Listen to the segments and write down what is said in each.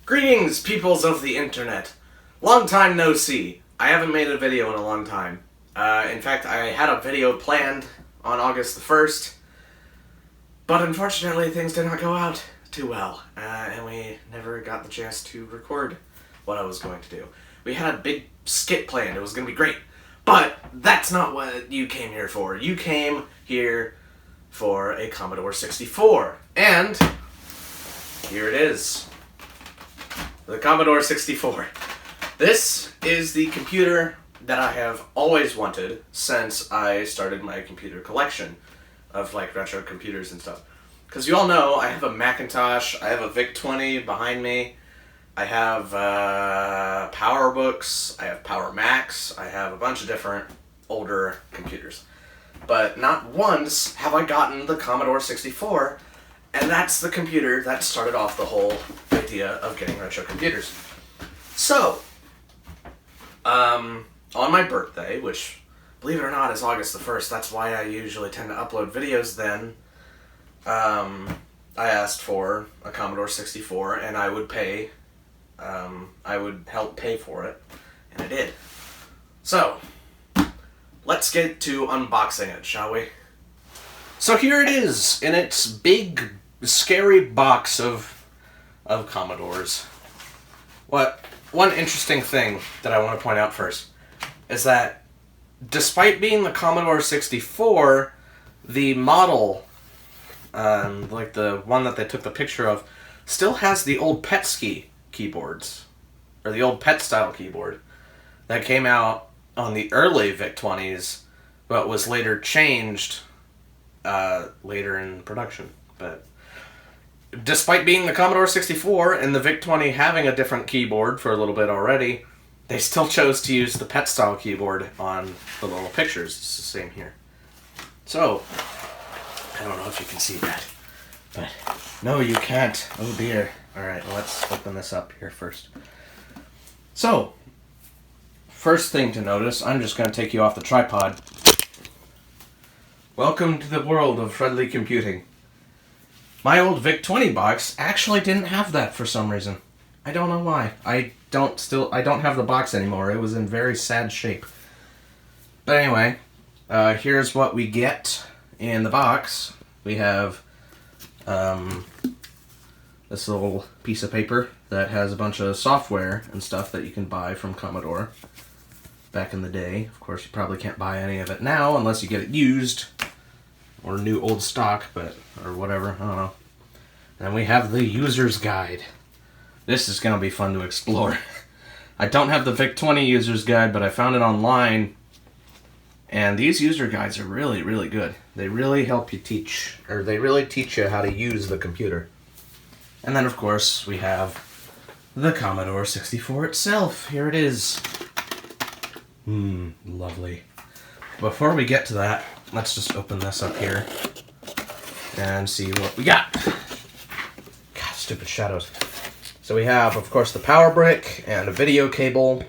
Greetings, peoples of the internet. Long time no see. I haven't made a video in a long time. In fact, I had a video planned on August the 1st, but unfortunately things did not go out too well, and we never got the chance to record what I was going to do. We had a big skit planned. It was going to be great, but that's not what you came here for. You came here for a Commodore 64, and here it is. The Commodore 64. This is the computer that I have always wanted since I started my computer collection of like retro computers and stuff. Because you all know I have a Macintosh, I have a VIC-20 behind me, I have PowerBooks, I have Power Macs, I have a bunch of different older computers. But not once have I gotten the Commodore 64, and that's the computer that started off the whole idea of getting retro computers. So, on my birthday, which, believe it or not, is August the 1st, that's why I usually tend to upload videos then, I asked for a Commodore 64, and I would pay, I would help pay for it, and I did. So, let's get to unboxing it, shall we? So here it is, in its big, scary box of Commodores. One interesting thing that I want to point out first is that despite being the Commodore 64, the model, like the one that they took the picture of, still has the old PET keyboards, or the old PET style keyboard that came out on the early VIC-20s, but was later changed later in production. But despite being the Commodore 64 and the VIC-20 having a different keyboard for a little bit already, they still chose to use the PET style keyboard on the little pictures. It's the same here. So, I don't know if you can see that, but no, you can't. Oh dear. Alright, well, let's open this up here first. So, first thing to notice, I'm just going to take you off the tripod. Welcome to the world of friendly computing. My old VIC-20 box actually didn't have that for some reason. I don't know why. I don't have the box anymore. It was in very sad shape. But anyway, here's what we get in the box. We have this little piece of paper that has a bunch of software and stuff that you can buy from Commodore back in the day. Of course, you probably can't buy any of it now unless you get it used or new old stock, or whatever, I don't know. And we have the user's guide. This is going to be fun to explore. I don't have the VIC-20 user's guide, but I found it online, and these user guides are really, really good. They really help you teach, or they really teach you how to use the computer. And then, of course, we have the Commodore 64 itself. Here it is. Lovely. Before we get to that, let's just open this up here and see what we got. God, stupid shadows. So we have, of course, the power brick and a video cable.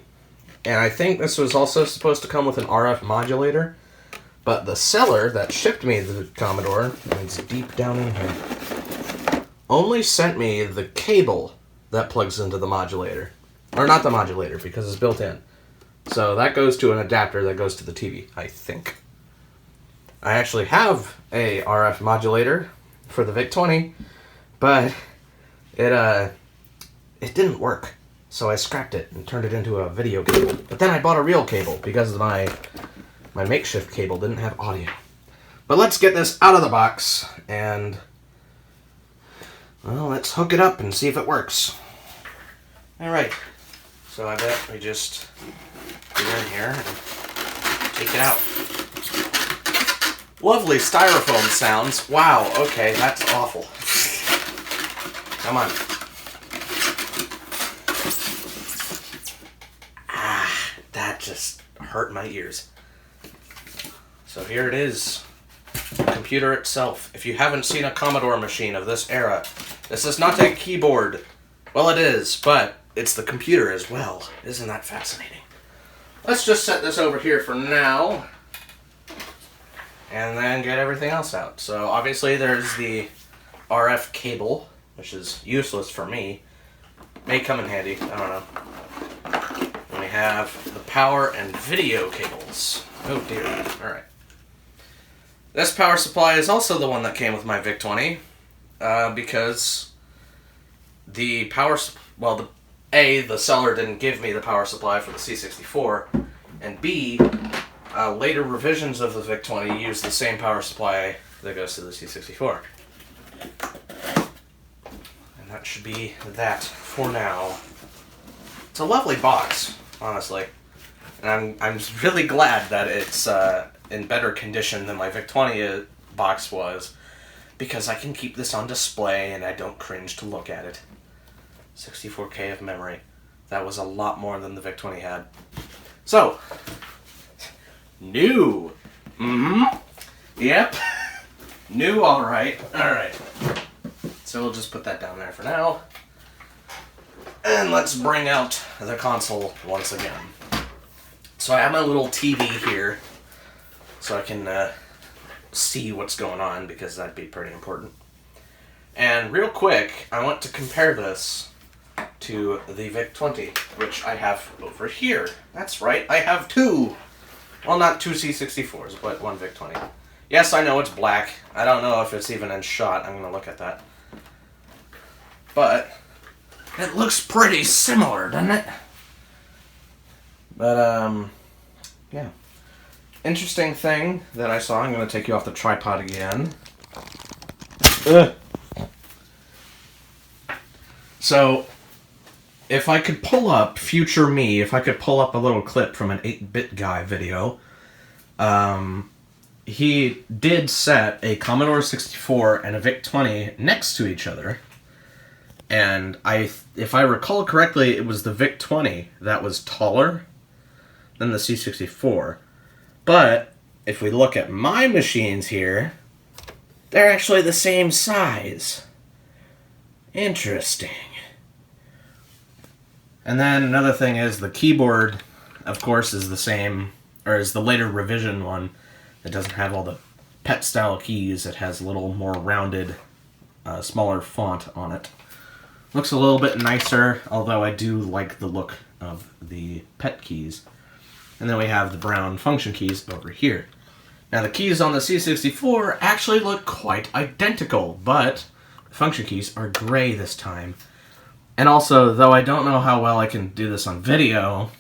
And I think this was also supposed to come with an RF modulator. But the seller that shipped me the Commodore, and it's deep down in here, only sent me the cable that plugs into the modulator. Or not the modulator, because it's built in. So that goes to an adapter that goes to the TV, I think. I actually have a RF modulator for the VIC-20, but it didn't work. So I scrapped it and turned it into a video cable. But then I bought a real cable because my makeshift cable didn't have audio. But let's get this out of the box and, well, let's hook it up and see if it works. Alright, so I bet we just get in here and take it out. Lovely styrofoam sounds. Wow, okay, that's awful. Come on. That just hurt my ears. So here it is. The computer itself. If you haven't seen a Commodore machine of this era, this is not a keyboard. Well, it is, but it's the computer as well. Isn't that fascinating? Let's just set this over here for now, and then get everything else out. So obviously there's the RF cable, which is useless for me. May come in handy. I don't know. And we have the power and video cables. Oh dear. Alright. This power supply is also the one that came with my VIC-20, because the power... Well, the seller didn't give me the power supply for the C64, and B, later revisions of the VIC-20 use the same power supply that goes to the C64. And that should be that for now. It's a lovely box, honestly. And I'm really glad that it's in better condition than my VIC-20 box was, because I can keep this on display and I don't cringe to look at it. 64K of memory. That was a lot more than the VIC-20 had. So, new. Yep. New, alright. Alright. So we'll just put that down there for now. And let's bring out the console once again. So I have my little TV here, so I can see what's going on, because that'd be pretty important. And real quick, I want to compare this to the VIC-20, which I have over here. That's right, I have two. Well, not two C64s, but one VIC-20. Yes, I know it's black. I don't know if it's even in shot. I'm going to look at that. But it looks pretty similar, doesn't it? But, yeah. Interesting thing that I saw. I'm going to take you off the tripod again. Ugh. So, if I could pull up future me, if I could pull up a little clip from an 8-bit guy video, he did set a Commodore 64 and a VIC-20 next to each other. And if I recall correctly, it was the VIC-20 that was taller than the C64. But if we look at my machines here, they're actually the same size. Interesting. And then another thing is the keyboard, of course, is the same, or is the later revision one. It doesn't have all the PET style keys. It has a little more rounded, smaller font on it. Looks a little bit nicer, although I do like the look of the PET keys. And then we have the brown function keys over here. Now the keys on the C64 actually look quite identical, but the function keys are gray this time. And also, though I don't know how well I can do this on video,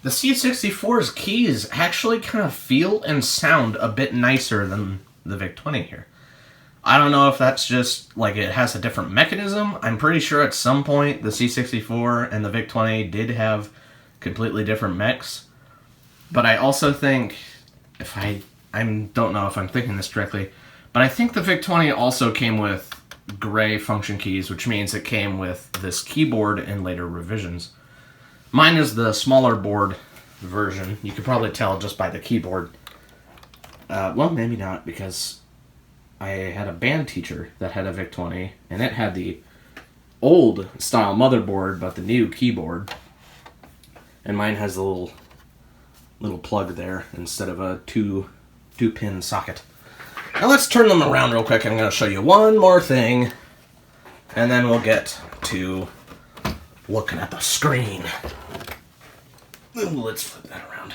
the C64's keys actually kind of feel and sound a bit nicer than the VIC-20 here. I don't know if that's just, like, it has a different mechanism. I'm pretty sure at some point the C64 and the VIC-20 did have completely different mechs. But I also think, I don't know if I'm thinking this correctly, but I think the VIC-20 also came with gray function keys, which means it came with this keyboard in later revisions. Mine is the smaller board version. You could probably tell just by the keyboard. Well, maybe not, because I had a band teacher that had a VIC-20, and it had the old style motherboard, but the new keyboard. And mine has the little plug there instead of a two-pin socket. Now let's turn them around real quick. I'm going to show you one more thing, and then we'll get to looking at the screen. Ooh, let's flip that around.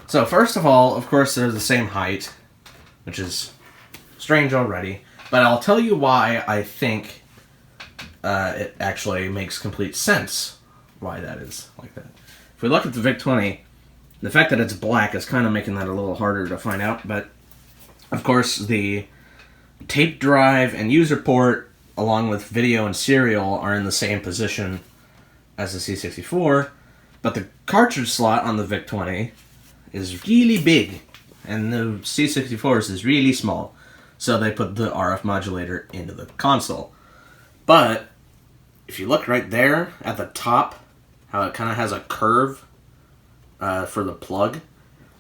So first of all, of course, they're the same height, which is strange already, but I'll tell you why I think it actually makes complete sense why that is like that. If we look at the VIC-20, the fact that it's black is kind of making that a little harder to find out, but of course the tape drive and user port along with video and serial are in the same position as the C64, but the cartridge slot on the VIC-20 is really big, and the C64's is really small, so they put the RF modulator into the console. But if you look right there at the top, how it kind of has a curve for the plug,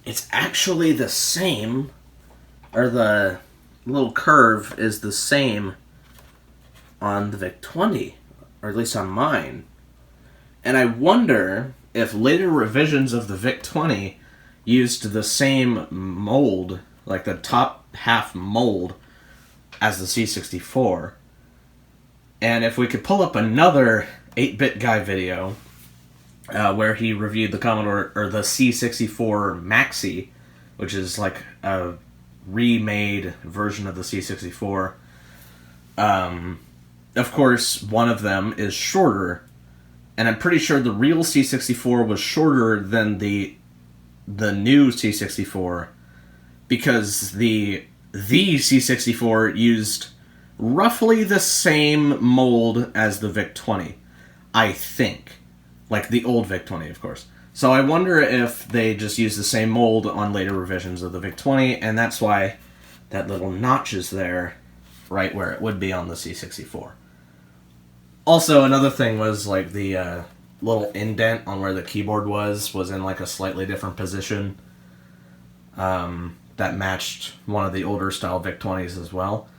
it's actually the same, or the little curve is the same on the VIC-20, or at least on mine. And I wonder if later revisions of the VIC-20 used the same mold, like the top half mold as the C64. And if we could pull up another 8-bit guy video where he reviewed the Commodore, or the C64 Maxi, which is like a remade version of the C64. Of course, one of them is shorter, and I'm pretty sure the real C64 was shorter than the new C64, because the C64 used roughly the same mold as the VIC-20, I think. Like the old VIC-20, of course. So I wonder if they just used the same mold on later revisions of the VIC-20, and that's why that little notch is there, right where it would be on the C64. Also, another thing was, like, the little indent on where the keyboard was in, like, a slightly different position. That matched one of the older style VIC-20s as well.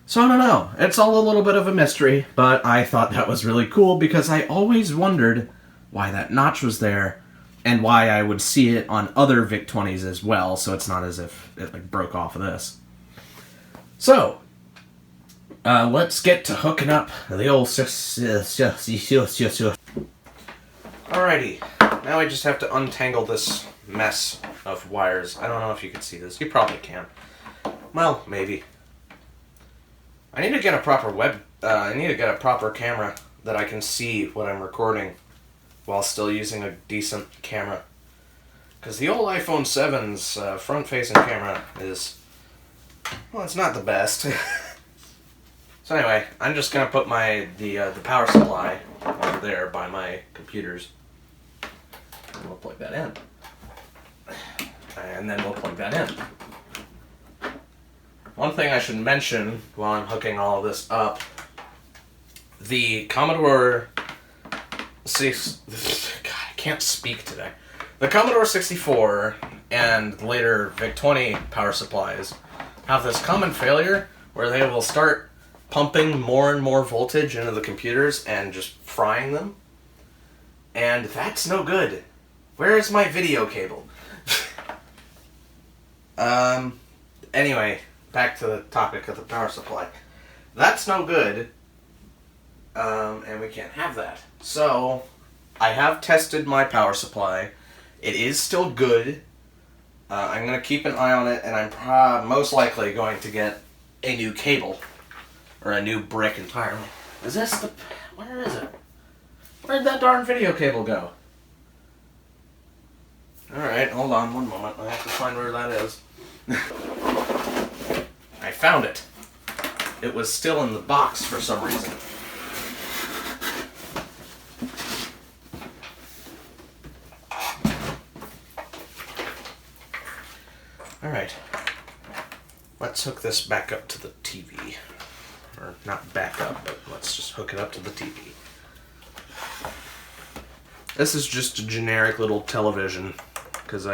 So I don't know. It's all a little bit of a mystery, but I thought that was really cool because I always wondered why that notch was there and why I would see it on other VIC-20s as well, so it's not as if it, like, broke off of this. So, let's get to hooking up the old Alrighty, now I just have to untangle this mess of wires. I don't know if you can see this. You probably can. Well, maybe. I need to get a proper proper camera that I can see what I'm recording while still using a decent camera. Because the old iPhone 7's front-facing camera is, well, it's not the best. So anyway, I'm just gonna put the power supply over there by my computers. And we'll plug that in. And then we'll plug that in. One thing I should mention while I'm hooking all of this up, the Commodore God, I can't speak today. The Commodore 64 and later VIC-20 power supplies have this common failure where they will start pumping more and more voltage into the computers and just frying them. And that's no good. Where is my video cable? Anyway, back to the topic of the power supply. That's no good. And we can't have that. So, I have tested my power supply. It is still good. I'm going to keep an eye on it, and I'm most likely going to get a new cable. Or a new brick entirely. Is this the... Where is it? Where'd that darn video cable go? Alright, hold on one moment. I have to find where that is. I found it. It was still in the box for some reason. Alright. Let's hook this back up to the TV. Or not back up, but let's just hook it up to the TV. This is just a generic little television, because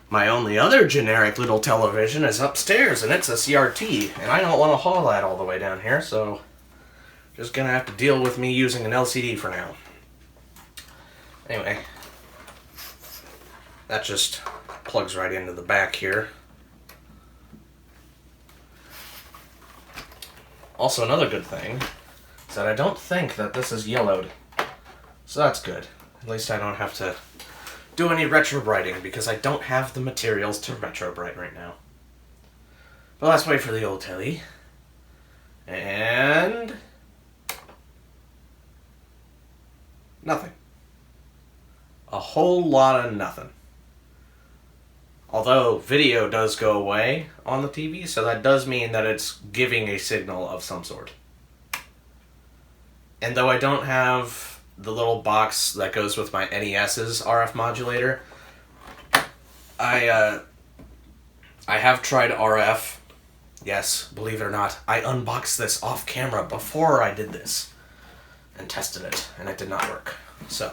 my only other generic little television is upstairs, and it's a CRT, and I don't want to haul that all the way down here, so just gonna have to deal with me using an LCD for now. Anyway, that just plugs right into the back here. Also, another good thing is that I don't think that this is yellowed. So that's good. At least I don't have to do any retrobrighting because I don't have the materials to retrobright right now. But let's wait for the old telly. And... nothing. A whole lot of nothing. Although video does go away on the TV, so that does mean that it's giving a signal of some sort. And though I don't have the little box that goes with my NES's RF modulator, I have tried RF. Yes, believe it or not, I unboxed this off camera before I did this and tested it, and it did not work. So,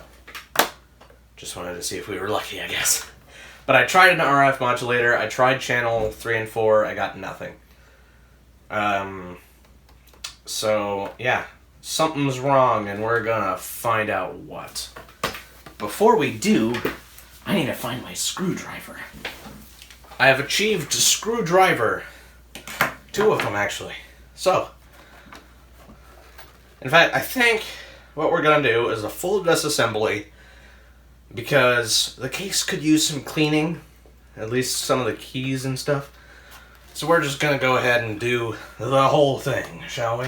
just wanted to see if we were lucky, I guess. But I tried an RF modulator, I tried channel 3 and 4, I got nothing. So, yeah, something's wrong, and we're gonna find out what. Before we do, I need to find my screwdriver. I have achieved screwdriver. 2 of them, actually. So, in fact, I think what we're going to do is a full disassembly because the case could use some cleaning, at least some of the keys and stuff. So we're just going to go ahead and do the whole thing, shall we?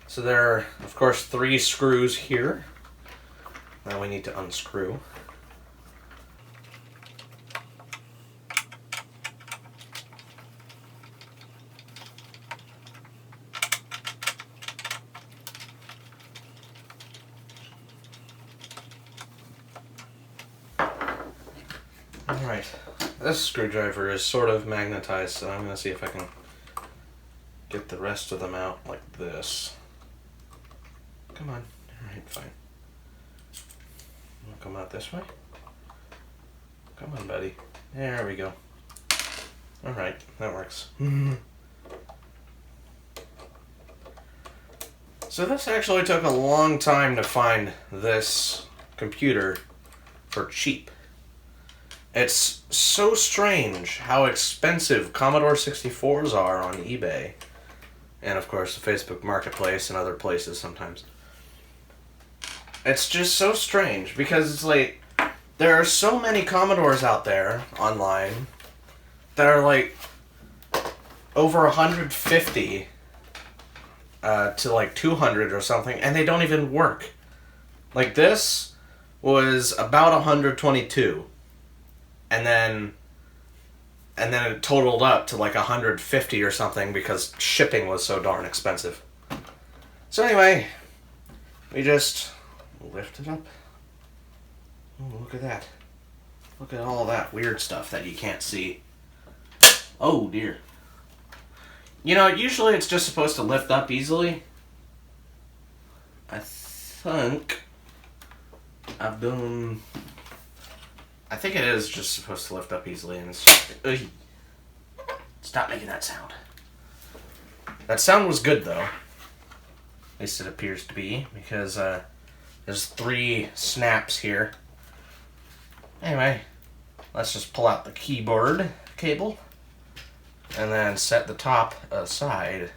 So there are, of course, 3 screws here. Now we need to unscrew. Alright, this screwdriver is sort of magnetized, so I'm going to see if I can get the rest of them out like this. Come on. Alright, fine. Come out this way. Come on, buddy. There we go. Alright, that works. So this actually took a long time to find this computer for cheap. It's so strange how expensive Commodore 64s are on eBay. And of course the Facebook Marketplace and other places sometimes. It's just so strange because it's like there are so many Commodores out there online that are like over 150 to like 200 or something, and they don't even work. Like this was about 122, and then it totaled up to like 150 or something because shipping was so darn expensive. So anyway, we just lift it up. Oh, look at that. Look at all that weird stuff that you can't see. Oh, dear. You know, usually it's just supposed to lift up easily. I think it is just supposed to lift up easily, and it's... Stop making that sound. That sound was good, though. At least it appears to be, because there's 3 snaps here. Anyway, let's just pull out the keyboard cable and then set the top aside,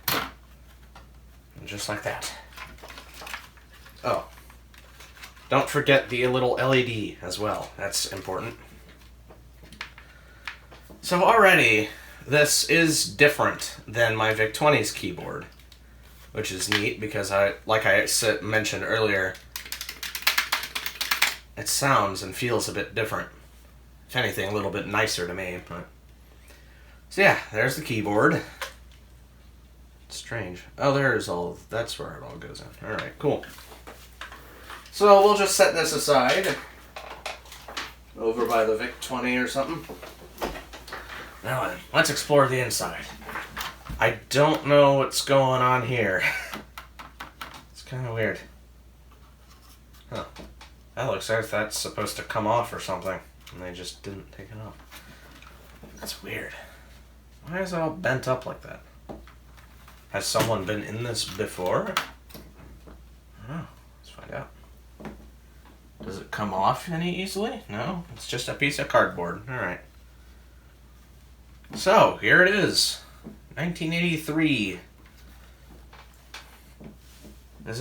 just like that. Oh, don't forget the little LED as well. That's important. So already, this is different than my VIC-20's keyboard, which is neat because like I mentioned earlier, it sounds and feels a bit different. If anything, a little bit nicer to me. But... So yeah, there's the keyboard. It's strange. Oh, that's where it all goes in. Alright, cool. So we'll just set this aside. Over by the VIC-20 or something. Now then, let's explore the inside. I don't know what's going on here. It's kind of weird. Huh. That looks like that's supposed to come off or something, and they just didn't take it off. That's weird. Why is it all bent up like that? Has someone been in this before? Oh, let's find out. Does it come off any easily? No, it's just a piece of cardboard. Alright. So, here it is. 1983. Is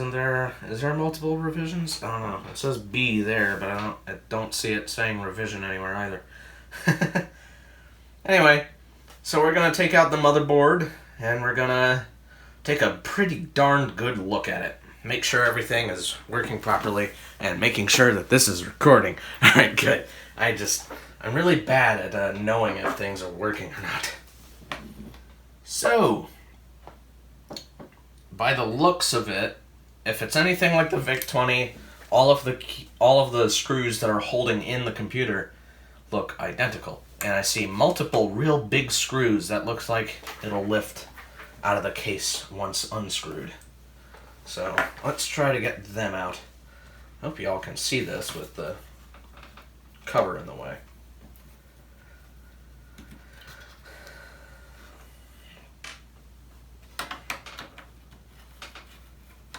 there multiple revisions? I don't know. It says B there, but I don't see it saying revision anywhere either. Anyway, so we're gonna take out the motherboard and we're gonna take a pretty darn good look at it. Make sure everything is working properly and making sure that this is recording. Alright, good. I'm really bad at knowing if things are working or not. So, by the looks of it, if it's anything like the VIC-20, all of the screws that are holding in the computer look identical. And I see multiple real big screws that looks like it'll lift out of the case once unscrewed. So, let's try to get them out. I hope you all can see this with the cover in the way.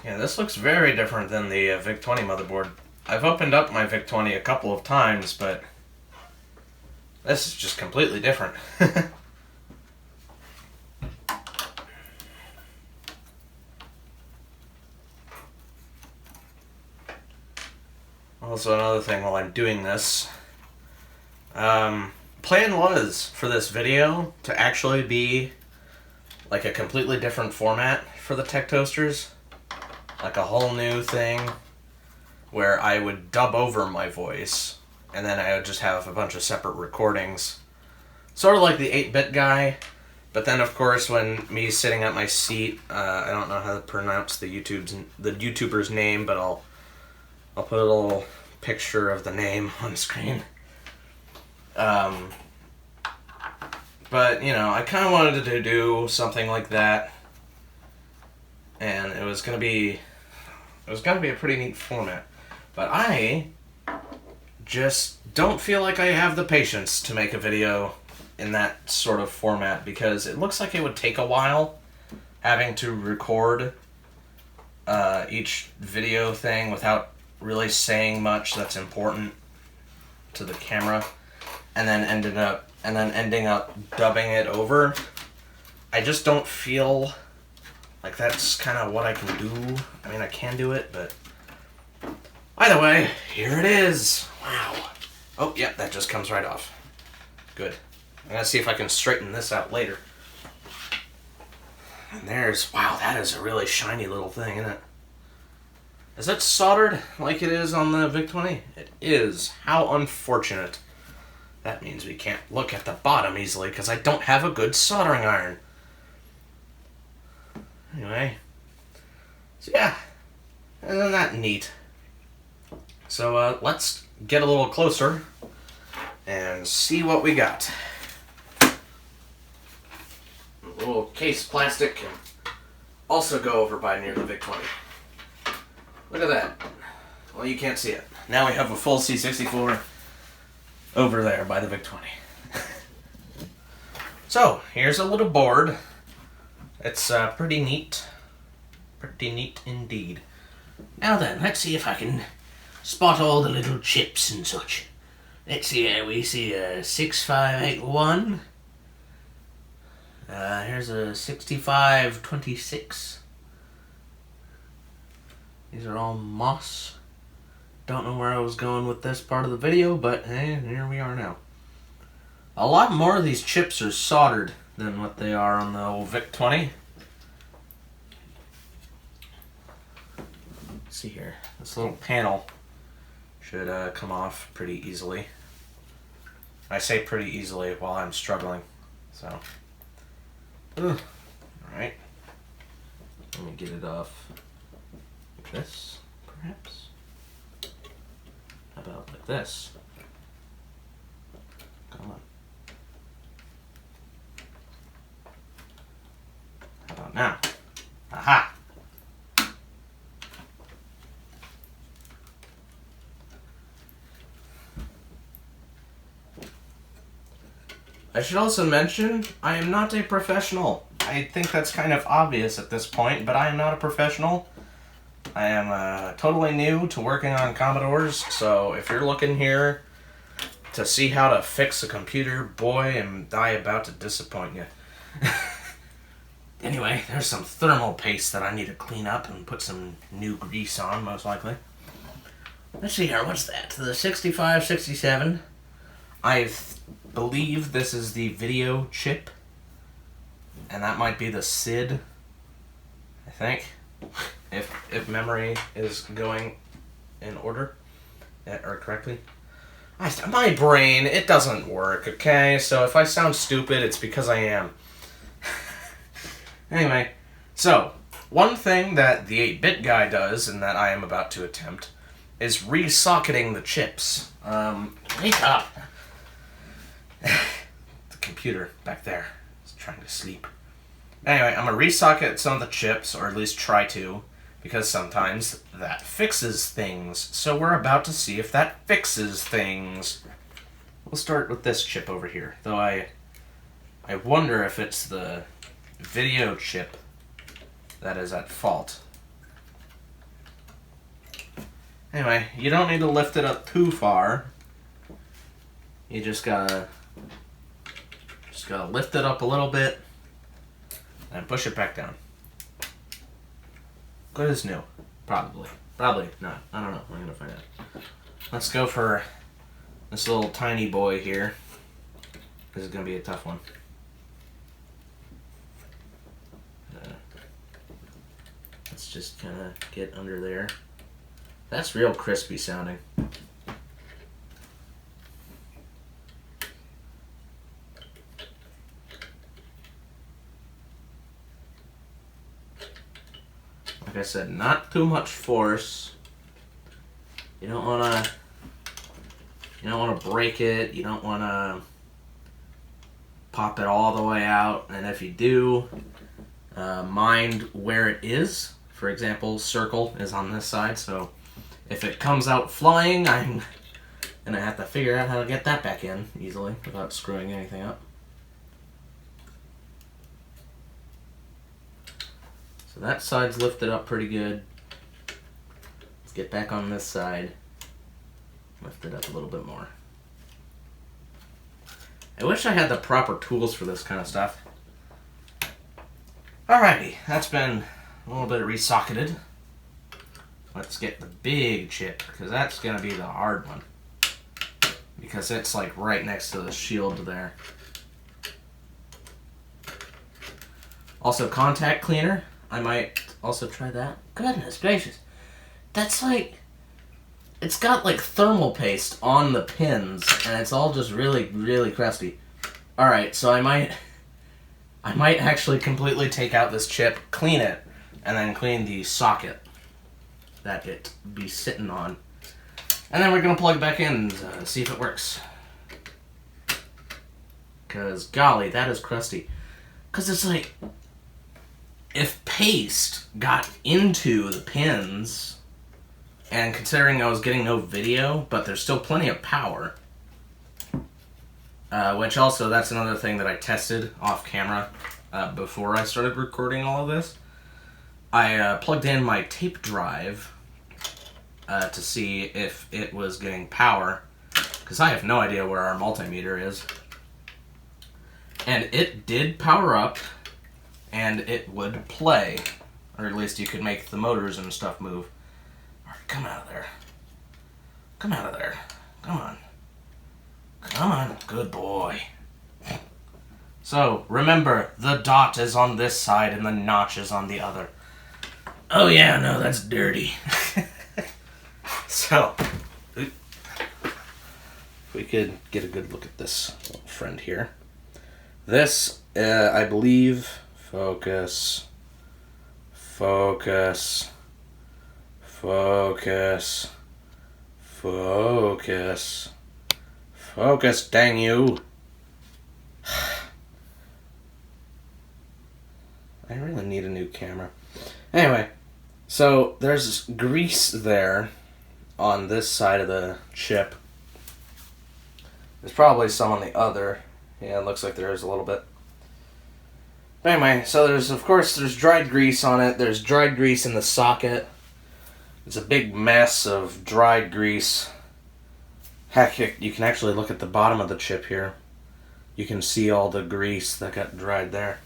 Yeah, this looks very different than the VIC-20 motherboard. I've opened up my VIC-20 a couple of times, but this is just completely different. Also, another thing while I'm doing this, plan was for this video to actually be like a completely different format for the Tech Toasters, like a whole new thing where I would dub over my voice and then I would just have a bunch of separate recordings, sort of like the 8-bit guy. But then, of course, when me sitting at my seat, I don't know how to pronounce the YouTuber's name, but I'll put a little picture of the name on the screen. But, you know, I kind of wanted to do something like that, and it was gonna be a pretty neat format. But I just don't feel like I have the patience to make a video in that sort of format, because it looks like it would take a while having to record each video thing without really saying much that's important to the camera, and then ending up dubbing it over. I just don't feel like that's kind of what I can do. I mean, I can do it, but either way, here it is. Wow. Oh, yeah, that just comes right off. Good. I'm gonna see if I can straighten this out later. And wow, that is a really shiny little thing, isn't it? Is it soldered like it is on the VIC-20? It is. How unfortunate. That means we can't look at the bottom easily because I don't have a good soldering iron. Anyway. So yeah. Isn't that neat? So let's get a little closer and see what we got. A little case plastic can also go over by near the VIC-20. Look at that. Well, you can't see it. Now we have a full C64 over there by the VIC-20. So, here's a little board. It's pretty neat. Pretty neat indeed. Now then, let's see if I can spot all the little chips and such. Let's see here. We see a 6581. Here's a 6526. These are all moss. Don't know where I was going with this part of the video, but hey, here we are now. A lot more of these chips are soldered than what they are on the old VIC-20. Let's see here. This little panel should come off pretty easily. I say pretty easily while I'm struggling, so. Alright. Let me get it off. Like this, perhaps? How about like this? Come on. How about now? Aha! I should also mention, I am not a professional. I think that's kind of obvious at this point, but I am not a professional. I am totally new to working on Commodores, so if you're looking here to see how to fix a computer, boy, am I about to disappoint you. Anyway, there's some thermal paste that I need to clean up and put some new grease on, most likely. Let's see here, what's that? The 6567. I believe this is the video chip, and that might be the SID, I think. If memory is going in order or correctly. My brain, it doesn't work, okay? So if I sound stupid, it's because I am. Anyway, so one thing that the 8-bit guy does, and that I am about to attempt, is re-socketing the chips. Wake up! The computer back there is trying to sleep. Anyway, I'm going to re-socket some of the chips, or at least try to, because sometimes that fixes things. So we're about to see if that fixes things. We'll start with this chip over here, though I wonder if it's the video chip that is at fault. Anyway, you don't need to lift it up too far. You just gotta lift it up a little bit and push it back down. Good as new. Probably. Probably not. I don't know. We're gonna find out. Let's go for this little tiny boy here. This is gonna be a tough one. Let's just kind of get under there. That's real crispy sounding. Like I said, not too much force. You don't want to break it. You don't want to pop it all the way out. And if you do, mind where it is. For example, circle is on this side, so if it comes out flying, I'm gonna have to figure out how to get that back in easily without screwing anything up. So that side's lifted up pretty good. Let's get back on this side. Lift it up a little bit more. I wish I had the proper tools for this kind of stuff. Alrighty, that's been a little bit resocketed. Let's get the big chip, because that's going to be the hard one. Because it's like right next to the shield there. Also, contact cleaner. I might also try that. Goodness gracious. That's like... It's got like thermal paste on the pins, and it's all just really, really crusty. Alright, so I might actually completely take out this chip, clean it, and then clean the socket that it be sitting on. And then we're going to plug it back in and see if it works. Because, golly, that is crusty. Because it's like, if paste got into the pins, and considering I was getting no video, but there's still plenty of power, which also, that's another thing that I tested off camera before I started recording all of this. I plugged in my tape drive to see if it was getting power, because I have no idea where our multimeter is. And it did power up, and it would play, or at least you could make the motors and stuff move. All right, come out of there. Come out of there. Come on. Come on, good boy. So, remember, the dot is on this side and the notch is on the other. Oh yeah, no, that's dirty. So, if we could get a good look at this little friend here. This, I believe, focus, focus, focus, focus, focus, dang you. I really need a new camera. Anyway, so there's grease there on this side of the chip. There's probably some on the other. Yeah, it looks like there is a little bit. But anyway, so there's dried grease on it. There's dried grease in the socket. It's a big mess of dried grease. Heck, you can actually look at the bottom of the chip here. You can see all the grease that got dried there.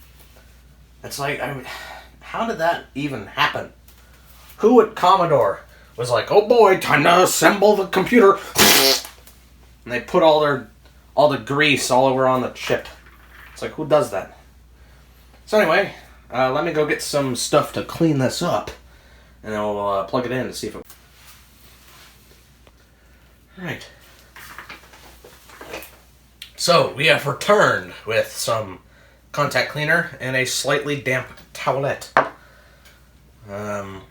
It's like, how did that even happen? Who at Commodore was like, oh boy, time to assemble the computer? And they put all the grease all over on the chip. It's like, who does that? So anyway, let me go get some stuff to clean this up. And then we'll plug it in to see if it... Alright. So, we have returned with some contact cleaner and a slightly damp towelette. And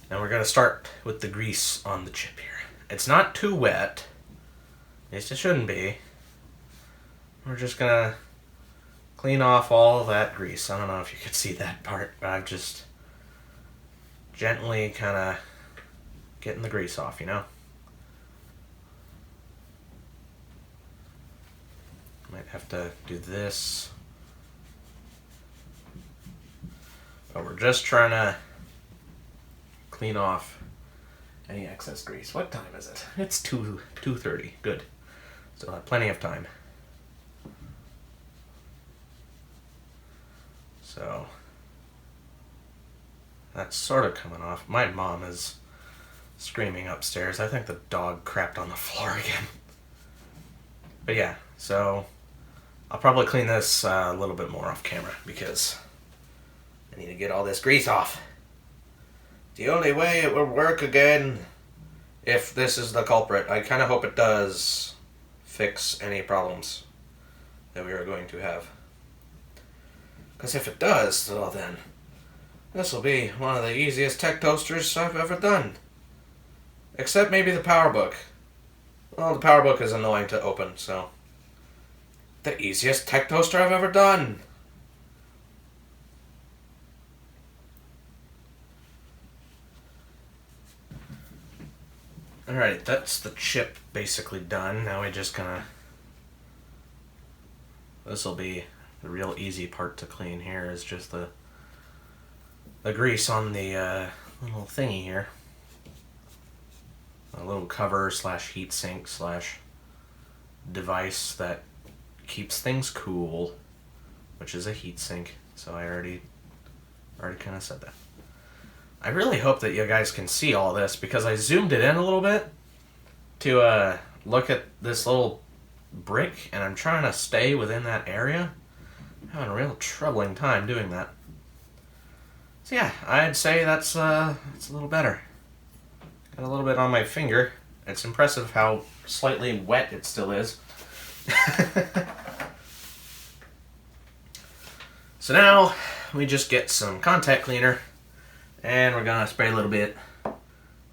we're going to start with the grease on the chip here. It's not too wet. At least it shouldn't be. We're just going to clean off all that grease. I don't know if you could see that part, but I'm just gently kind of getting the grease off, you know? Might have to do this. But we're just trying to clean off any excess grease. What time is it? It's 2:30. Good. Still have plenty of time. So that's sort of coming off. My mom is screaming upstairs. I think the dog crapped on the floor again. But yeah, so I'll probably clean this a little bit more off camera because I need to get all this grease off. The only way it will work again, if this is the culprit, I kind of hope it does fix any problems that we are going to have. Because if it does, well then, this will be one of the easiest tech toasters I've ever done. Except maybe the PowerBook. Well, the PowerBook is annoying to open, so. The easiest tech toaster I've ever done. Alright, that's the chip basically done. Now we just gonna... This will be the real easy part to clean here, is just the grease on the little thingy here. A little cover slash heat sink slash device that keeps things cool, which is a heat sink. So I already kind of said that. I really hope that you guys can see all this because I zoomed it in a little bit to look at this little brick, and I'm trying to stay within that area. I'm having a real troubling time doing that. So yeah, I'd say that's it's a little better. Got a little bit on my finger. It's impressive how slightly wet it still is. So now we just get some contact cleaner and we're gonna spray a little bit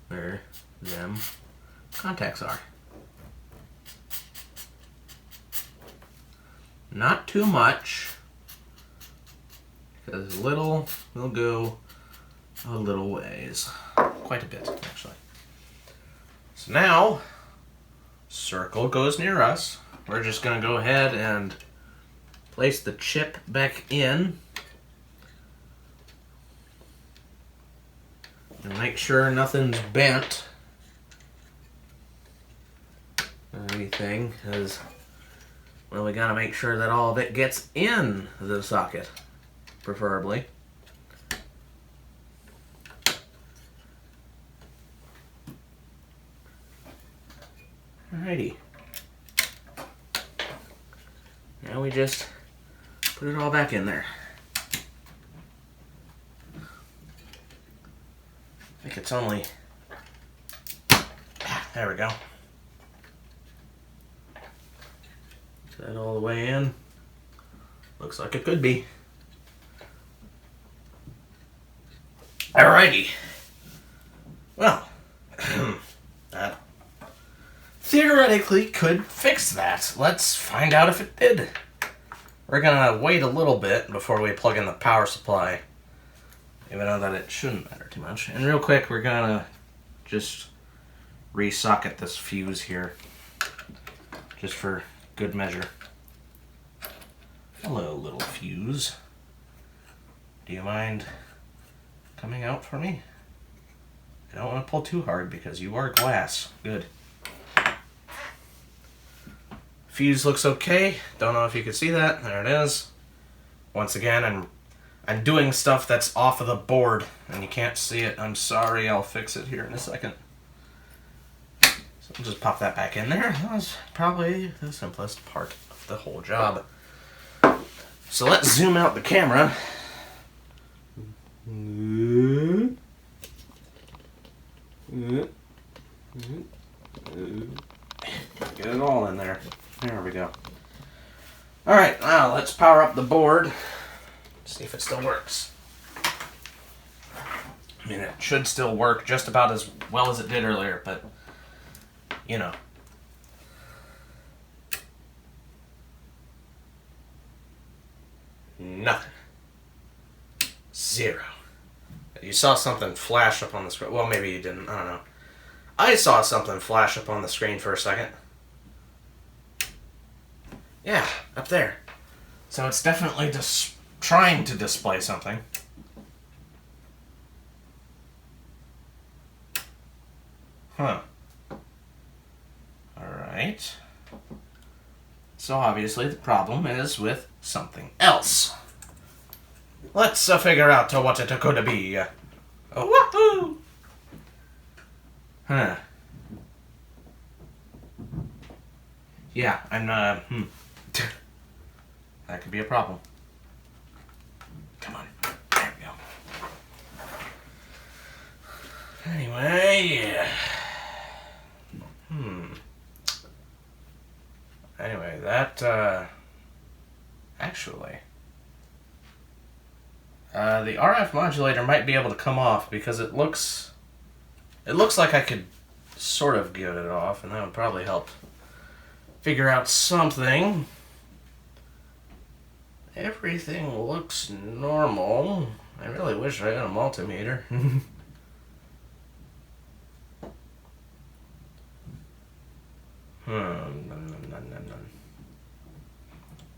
where them contacts are. Not too much, because little will go a little ways. Quite a bit, actually. So now, circle goes near us. We're just going to go ahead and place the chip back in. And make sure nothing's bent or anything, because, well, we got to make sure that all of it gets in the socket, preferably. Alrighty. Now we just put it all back in there. I think it's only... There we go. Is that all the way in? Looks like it could be. Alrighty. Well, that theoretically could fix that. Let's find out if it did. We're gonna wait a little bit before we plug in the power supply, even though that it shouldn't matter too much. And real quick, we're gonna just re-socket this fuse here, just for good measure. Hello, little fuse. Do you mind coming out for me? I don't want to pull too hard because you are glass. Good. Fuse looks okay. Don't know if you can see that. There it is. Once again, I'm doing stuff that's off of the board and you can't see it. I'm sorry. I'll fix it here in a second. So I'll just pop that back in there. That was probably the simplest part of the whole job. So let's zoom out the camera. Get it all in there. There we go. Alright, now let's power up the board. See if it still works. I mean, it should still work just about as well as it did earlier, but, you know. Nothing. Zero. You saw something flash up on the screen. Well, maybe you didn't. I don't know. I saw something flash up on the screen for a second. Yeah, up there. So it's definitely just trying to display something. Huh. Alright. So obviously the problem is with something else. Let's figure out what it could be. Woohoo! Huh. Yeah, I'm, that could be a problem. Come on. There we go. Anyway, Anyway, that, actually, the RF modulator might be able to come off because it looks like I could sort of get it off, and that would probably help figure out something. Everything looks normal. I really wish I had a multimeter.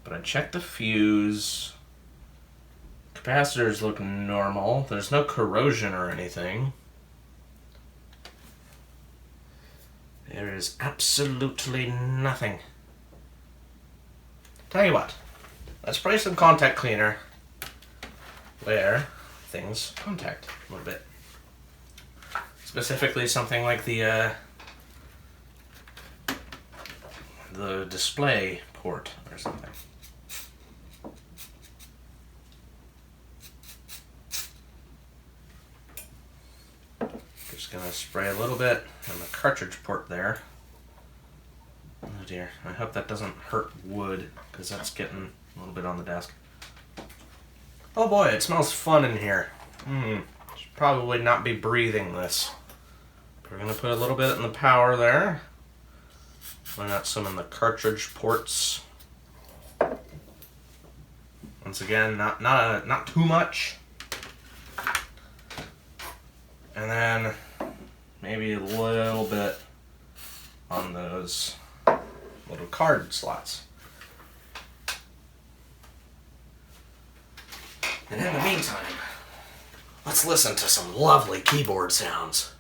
But I checked the fuse. Capacitors look normal. There's no corrosion or anything. There is absolutely nothing. Tell you what, let's spray some contact cleaner where things contact a little bit. Specifically something like the display port or something. Just gonna spray a little bit on the cartridge port there. Oh dear, I hope that doesn't hurt wood, because that's getting a little bit on the desk. Oh boy, it smells fun in here. Should probably not be breathing this. We're gonna put a little bit in the power there. Why not some in the cartridge ports? Once again, not too much. And then maybe a little bit on those little card slots. And in the meantime, let's listen to some lovely keyboard sounds.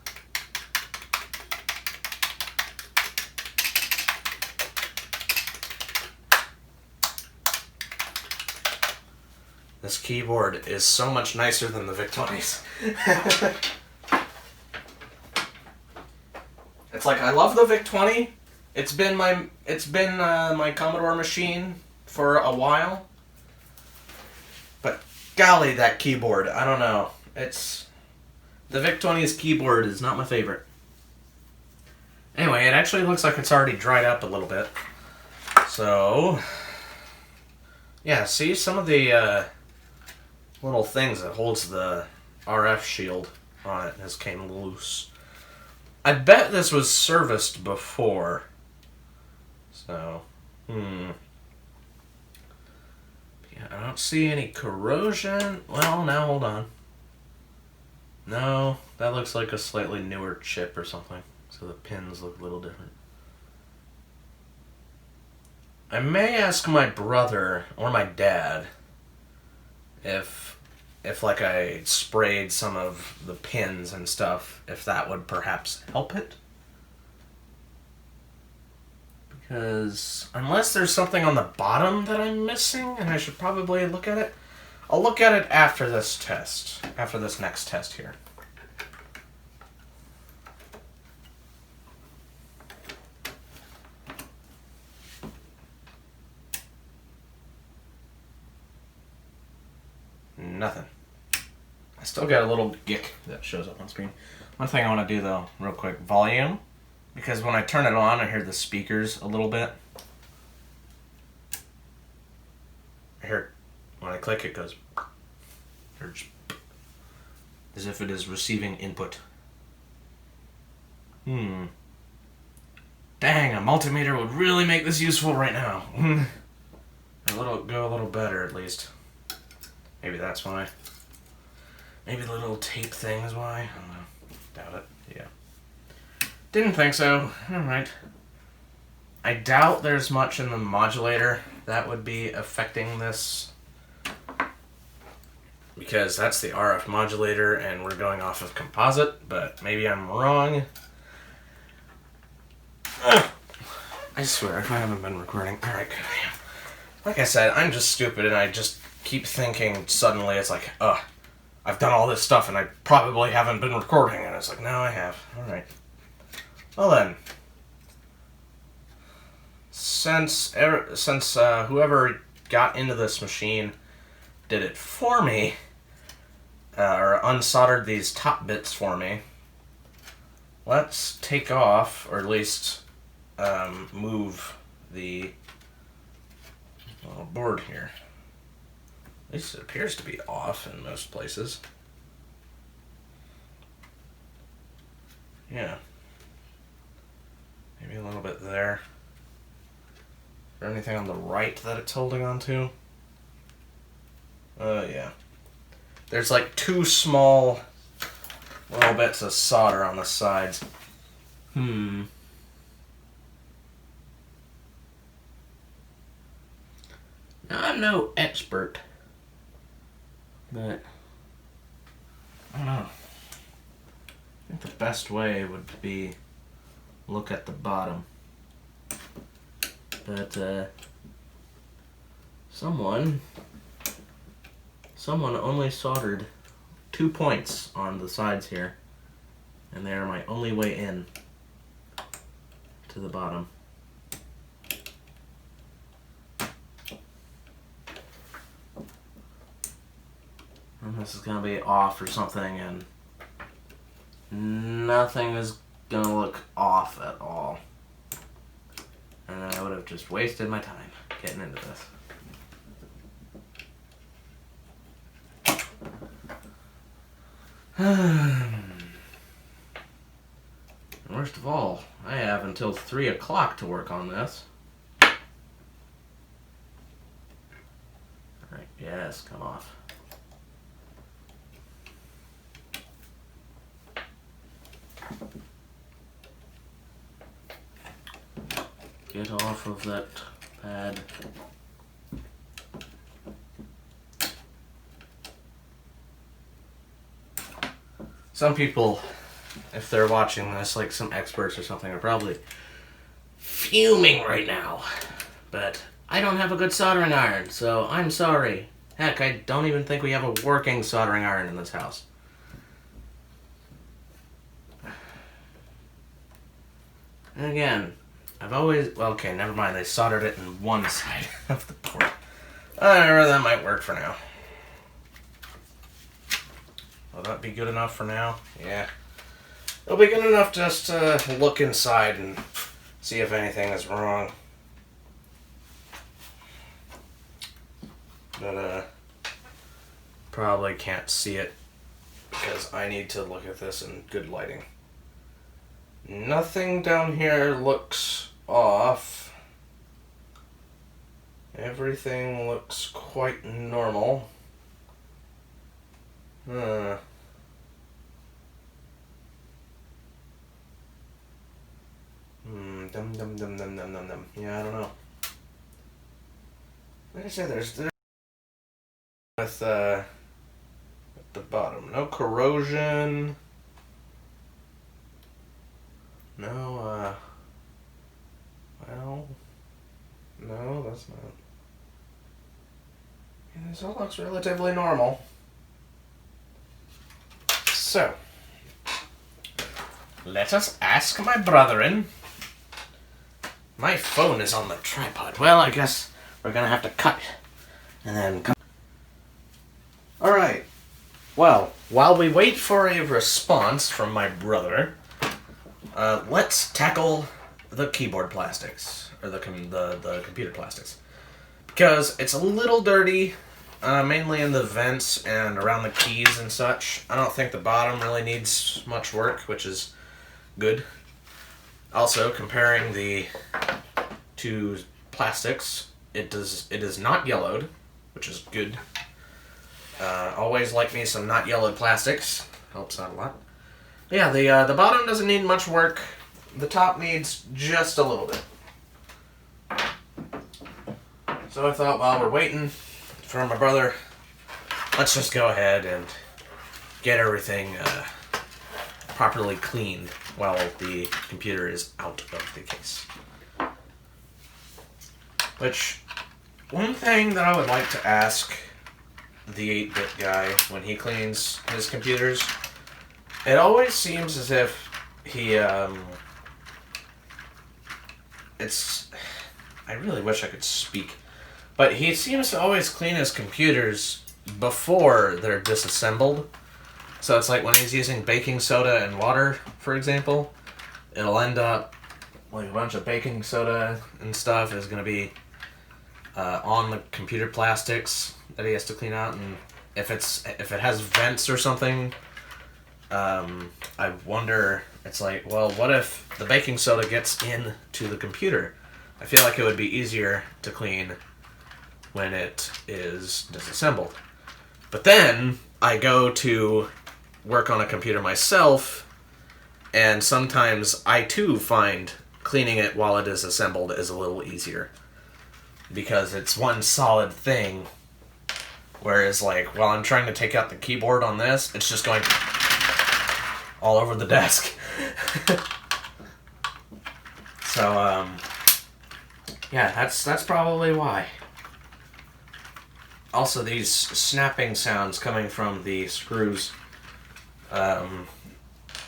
This keyboard is so much nicer than the VIC-20s. It's like, I love the VIC-20. It's been my Commodore machine for a while. But golly, that keyboard, I don't know. The VIC-20's keyboard is not my favorite. Anyway, it actually looks like it's already dried up a little bit. So, yeah, see, some of the little things that holds the RF shield on it has came loose. I bet this was serviced before. So, yeah, I don't see any corrosion. Well, now hold on. No, that looks like a slightly newer chip or something. So the pins look a little different. I may ask my brother or my dad if like I sprayed some of the pins and stuff, if that would perhaps help it. Because unless there's something on the bottom that I'm missing, and I should probably look at it, I'll look at it after this test, after this next test here. Nothing. I still got a little gick that shows up on screen. One thing I want to do though, real quick, volume. Because when I turn it on, I hear the speakers a little bit. I hear, when I click it goes, as if it is receiving input. Dang, a multimeter would really make this useful right now. Go a little better at least. Maybe that's why. Maybe the little tape thing is why. I don't know. Doubt it. Yeah. Didn't think so. Alright. I doubt there's much in the modulator that would be affecting this. Because that's the RF modulator and we're going off of composite, but maybe I'm wrong. I swear, if I haven't been recording. Alright, good. Like I said, I'm just stupid and I just keep thinking suddenly it's like, I've done all this stuff and I probably haven't been recording. And it's like, no, I have. Alright. Well then. Since whoever got into this machine did it for me, or unsoldered these top bits for me, let's take off, or at least move the little board here. At least it appears to be off in most places. Yeah. Maybe a little bit there. Is there anything on the right that it's holding on to? Yeah. There's like 2 small little bits of solder on the sides. I'm no expert, but I don't know. I think the best way would be look at the bottom. But someone only soldered 2 points on the sides here, and they are my only way in to the bottom. And this is gonna be off or something, and nothing is gonna look off at all. And I would have just wasted my time getting into this. Worst of all, I have until 3 o'clock to work on this. Alright, yes, come off. Get off of that pad. Some people, if they're watching this, like some experts or something, are probably fuming right now. But I don't have a good soldering iron, so I'm sorry. Heck, I don't even think we have a working soldering iron in this house. And again, I've always... Well, okay, never mind. They soldered it in one side of the board. That might work for now. Will that be good enough for now? Yeah. It'll be good enough just to look inside and see if anything is wrong. But, probably can't see it because I need to look at this in good lighting. Nothing down here looks off. Everything looks quite normal. Dum dum dum dum dum dum dum. Yeah, I don't know. Like I said, there's with at the bottom, no corrosion. No, well, no, that's not. Yeah, this all looks relatively normal. So, let us ask my brethren. My phone is on the tripod. Well, I guess we're gonna have to cut and then cut. Alright, well, while we wait for a response from my brother, let's tackle the keyboard plastics, or the computer plastics, because it's a little dirty, mainly in the vents and around the keys and such. I don't think the bottom really needs much work, which is good. Also, comparing the 2 plastics, it is not yellowed, which is good. Always like me some not yellowed plastics, helps out a lot. Yeah, the bottom doesn't need much work. The top needs just a little bit. So I thought while we're waiting for my brother, let's just go ahead and get everything properly cleaned while the computer is out of the case. Which, one thing that I would like to ask the 8-bit guy when he cleans his computers, it always seems as if he, I really wish I could speak, but he seems to always clean his computers before they're disassembled. So it's like when he's using baking soda and water, for example, it'll end up like a bunch of baking soda and stuff is going to be on the computer plastics that he has to clean out, and if it has vents or something, I wonder, it's like, well, what if the baking soda gets into the computer? I feel like it would be easier to clean when it is disassembled. But then I go to work on a computer myself, and sometimes I too find cleaning it while it is assembled is a little easier, because it's one solid thing, whereas like while I'm trying to take out the keyboard on this, it's just going all over the desk. So yeah, that's probably why. Also, these snapping sounds coming from the screws, I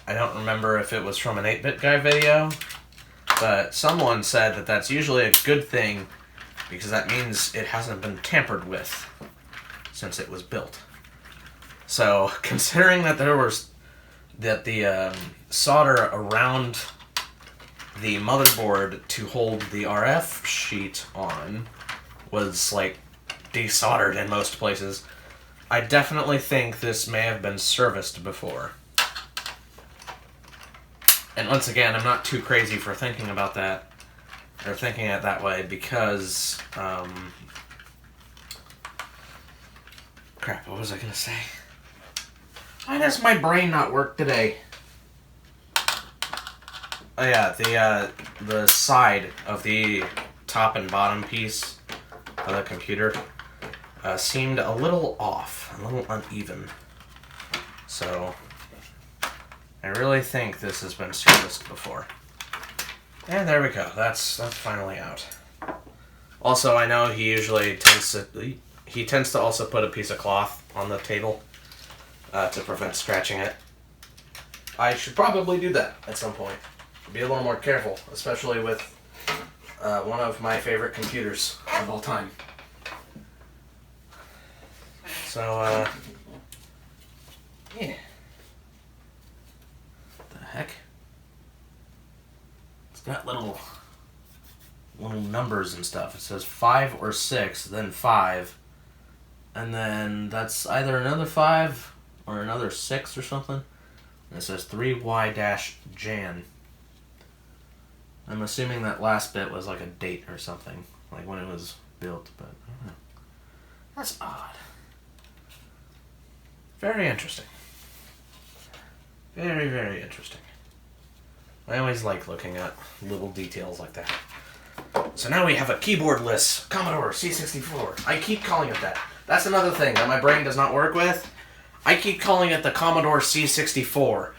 don't remember if it was from an 8-bit guy video, but someone said that that's usually a good thing because that means it hasn't been tampered with since it was built. So, considering that the solder around the motherboard to hold the RF sheet on was like desoldered in most places, I definitely think this may have been serviced before. And once again, I'm not too crazy for thinking about that, or thinking it that way, because, crap, what was I gonna say? Why does my brain not work today? Oh yeah, the side of the top and bottom piece of the computer seemed a little off, a little uneven. So, I really think this has been serviced before. And there we go. That's finally out. Also, I know he usually tends to also put a piece of cloth on the table to prevent scratching it. I should probably do that at some point. Be a little more careful, especially with one of my favorite computers of all time. So, yeah. What the heck? It's got little numbers and stuff. It says 5 or 6, then 5, and then that's either another 5 or another 6 or something. And it says 3Y-Jan. I'm assuming that last bit was like a date or something, like when it was built, but I don't know. That's odd. Very interesting. Very, very interesting. I always like looking at little details like that. So now we have a keyboardless Commodore C64. I keep calling it that. That's another thing that my brain does not work with. I keep calling it the Commodore C64.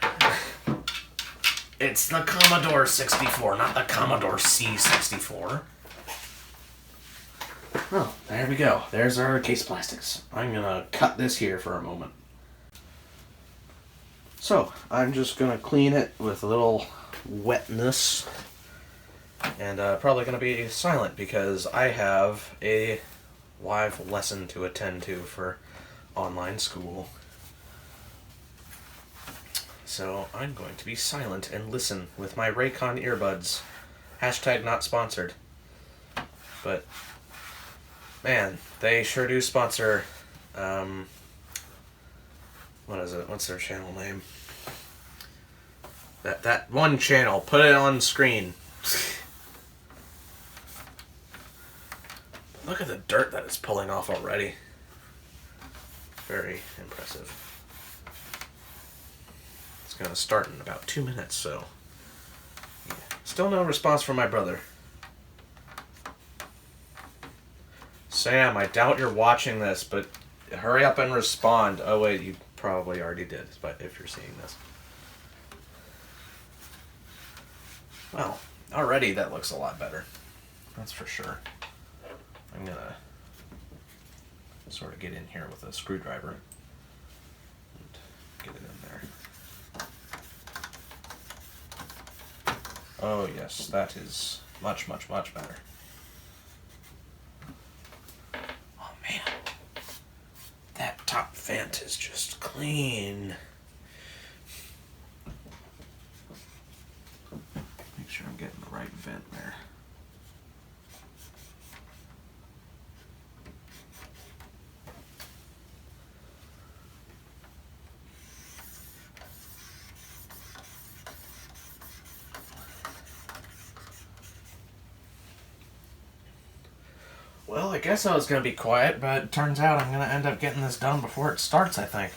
It's the Commodore 64, not the Commodore C64. Oh, there we go. There's our case plastics. I'm gonna cut this here for a moment. So, I'm just gonna clean it with a little wetness. And probably gonna be silent because I have a live lesson to attend to for online school. So I'm going to be silent and listen with my Raycon earbuds. Hashtag not sponsored. But, man, they sure do sponsor, what is it? What's their channel name? That one channel. Put it on screen. Look at the dirt that it's pulling off already. Very impressive. It's going to start in about 2 minutes, so... yeah. Still no response from my brother. Sam, I doubt you're watching this, but hurry up and respond. Oh wait, you probably already did, but if you're seeing this. Well, already that looks a lot better. That's for sure. I'm gonna sort of get in here with a screwdriver and get it in there. Oh yes, that is much, much, much better. Oh man, that top vent is just clean. Make sure I'm getting the right vent there. Well, I guess I was going to be quiet, but it turns out I'm going to end up getting this done before it starts, I think.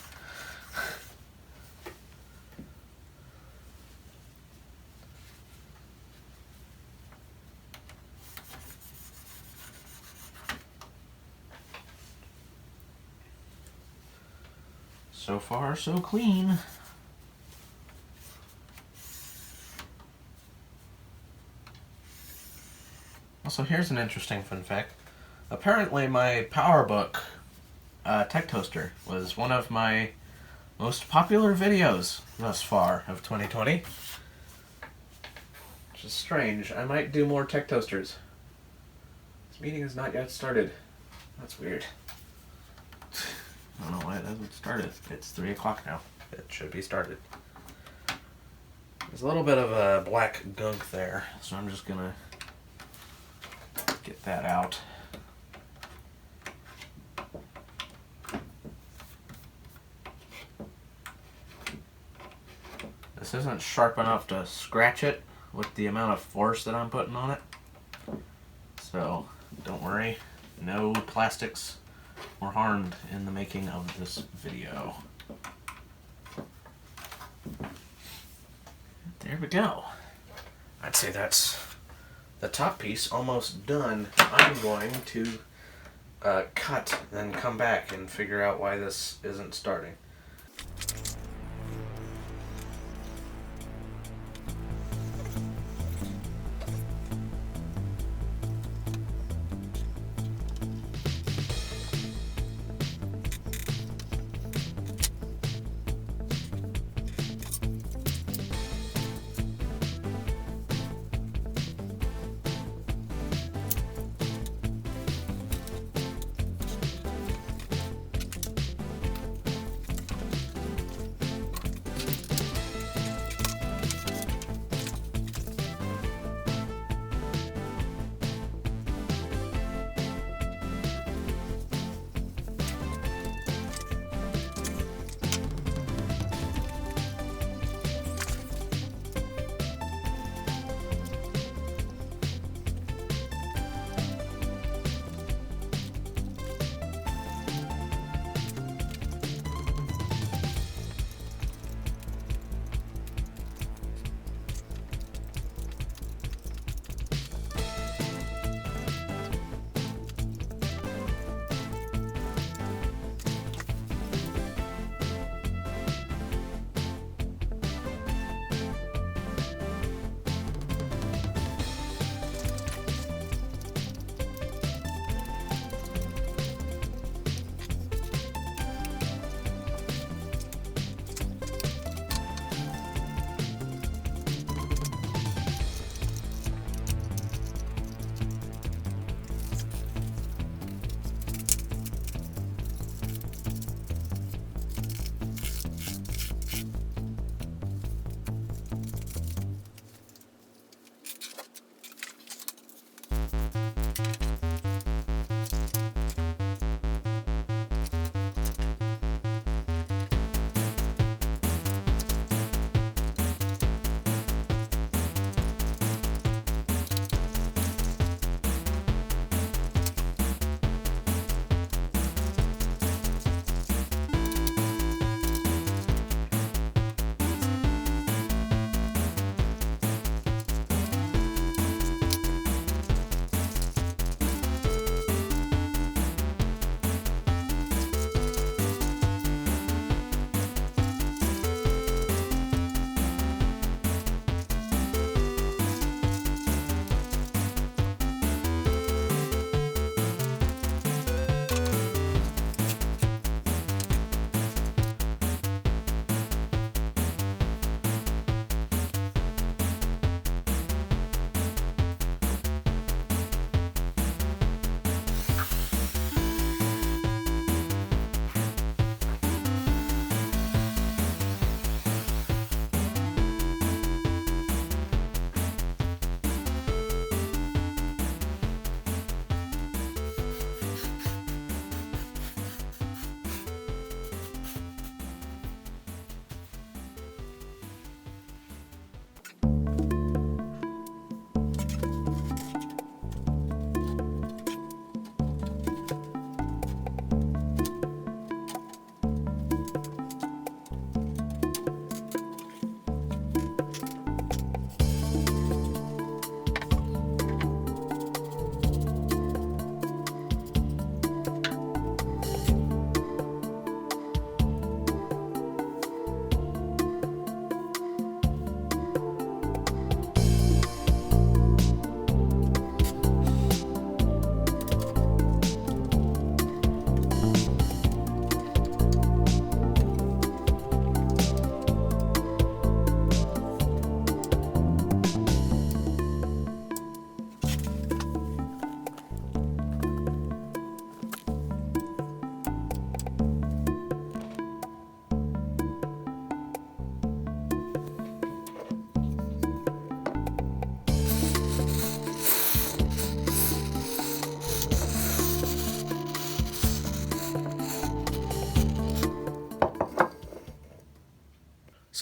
So far, so clean. Also, here's an interesting fun fact. Apparently, my PowerBook tech toaster was one of my most popular videos thus far of 2020. Which is strange. I might do more tech toasters. This meeting has not yet started. That's weird. I don't know why it hasn't started. It's 3 o'clock now. It should be started. There's a little bit of a black gunk there, so I'm just gonna get that out. This isn't sharp enough to scratch it with the amount of force that I'm putting on it. So, don't worry. No plastics were harmed in the making of this video. There we go. I'd say that's the top piece almost done. I'm going to cut, then come back and figure out why this isn't starting.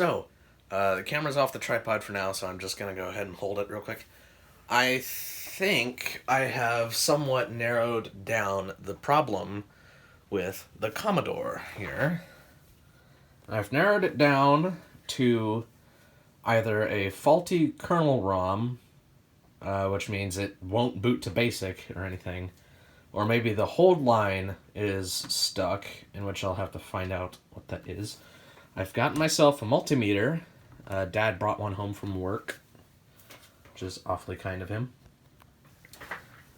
So, the camera's off the tripod for now, so I'm just going to go ahead and hold it real quick. I think I have somewhat narrowed down the problem with the Commodore here. I've narrowed it down to either a faulty kernel ROM, which means it won't boot to BASIC or anything, or maybe the hold line is stuck, in which I'll have to find out what that is. I've gotten myself a multimeter. Dad brought one home from work, which is awfully kind of him.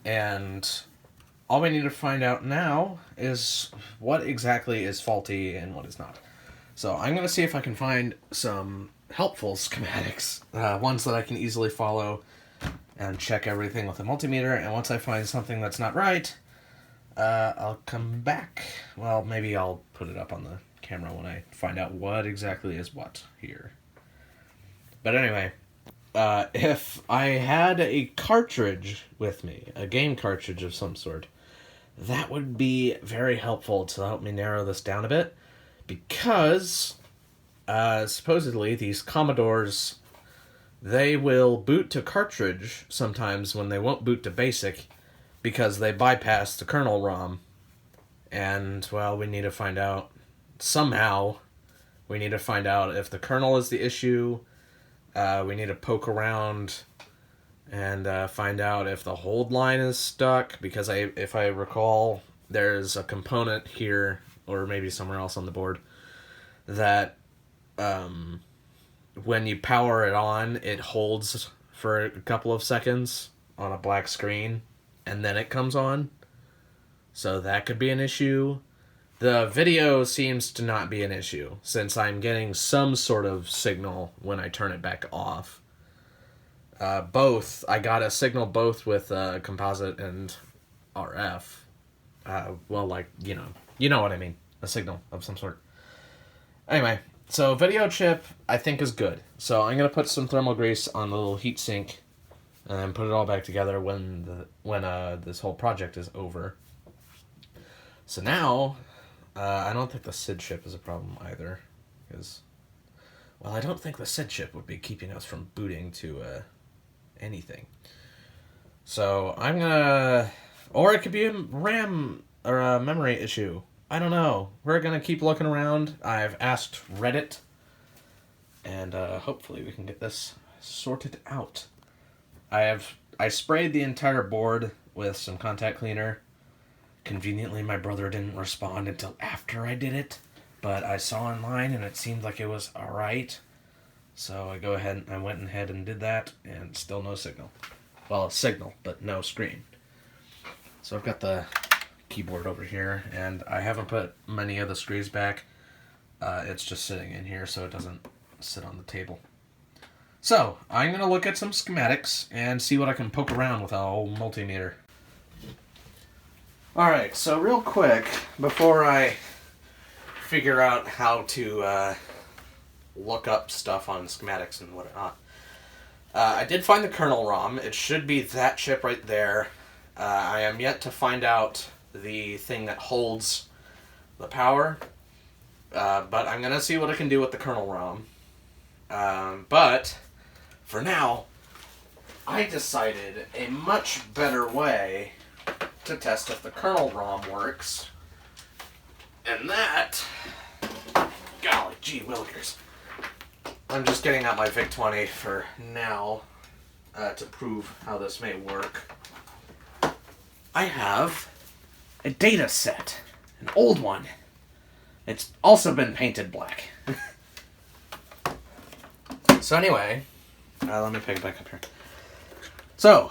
And all we need to find out now is what exactly is faulty and what is not. So I'm going to see if I can find some helpful schematics, ones that I can easily follow and check everything with a multimeter. And once I find something that's not right, I'll come back. Well, maybe I'll put it up on the camera when I find out what exactly is what here. But anyway, if I had a cartridge with me, a game cartridge of some sort, that would be very helpful to help me narrow this down a bit, because supposedly these Commodores, they will boot to cartridge sometimes when they won't boot to BASIC because they bypass the kernel ROM. And, well, we need to find out, somehow, we need to find out if the kernel is the issue. We need to poke around and find out if the hold line is stuck, because if I recall, there's a component here, or maybe somewhere else on the board, that when you power it on, it holds for a couple of seconds on a black screen, and then it comes on. So that could be an issue. The video seems to not be an issue, since I'm getting some sort of signal when I turn it back off. I got a signal both with composite and RF. Well, like, you know what I mean. A signal of some sort. Anyway, so video chip, I think, is good. So I'm going to put some thermal grease on the little heat sink and then put it all back together when this whole project is over. So now, I don't think the SID chip is a problem either, because, well, I don't think the SID chip would be keeping us from booting to anything. So I'm gonna, or it could be a RAM or a memory issue. I don't know. We're gonna keep looking around. I've asked Reddit, and hopefully we can get this sorted out. I sprayed the entire board with some contact cleaner. Conveniently, my brother didn't respond until after I did it, but I saw online and it seemed like it was alright. So I went ahead and did that, and still no signal. Well, a signal, but no screen. So I've got the keyboard over here, and I haven't put many of the screws back. It's just sitting in here so it doesn't sit on the table. So, I'm going to look at some schematics and see what I can poke around with an old multimeter. Alright, so real quick, before I figure out how to look up stuff on schematics and whatnot, I did find the kernel ROM. It should be that chip right there. I am yet to find out the thing that holds the power, but I'm going to see what I can do with the kernel ROM. But, for now, I decided a much better way to test if the kernel ROM works, and that, golly gee willikers, I'm just getting out my VIC-20 for now to prove how this may work. I have a data set, an old one. It's also been painted black. So anyway, let me pick it back up here. So,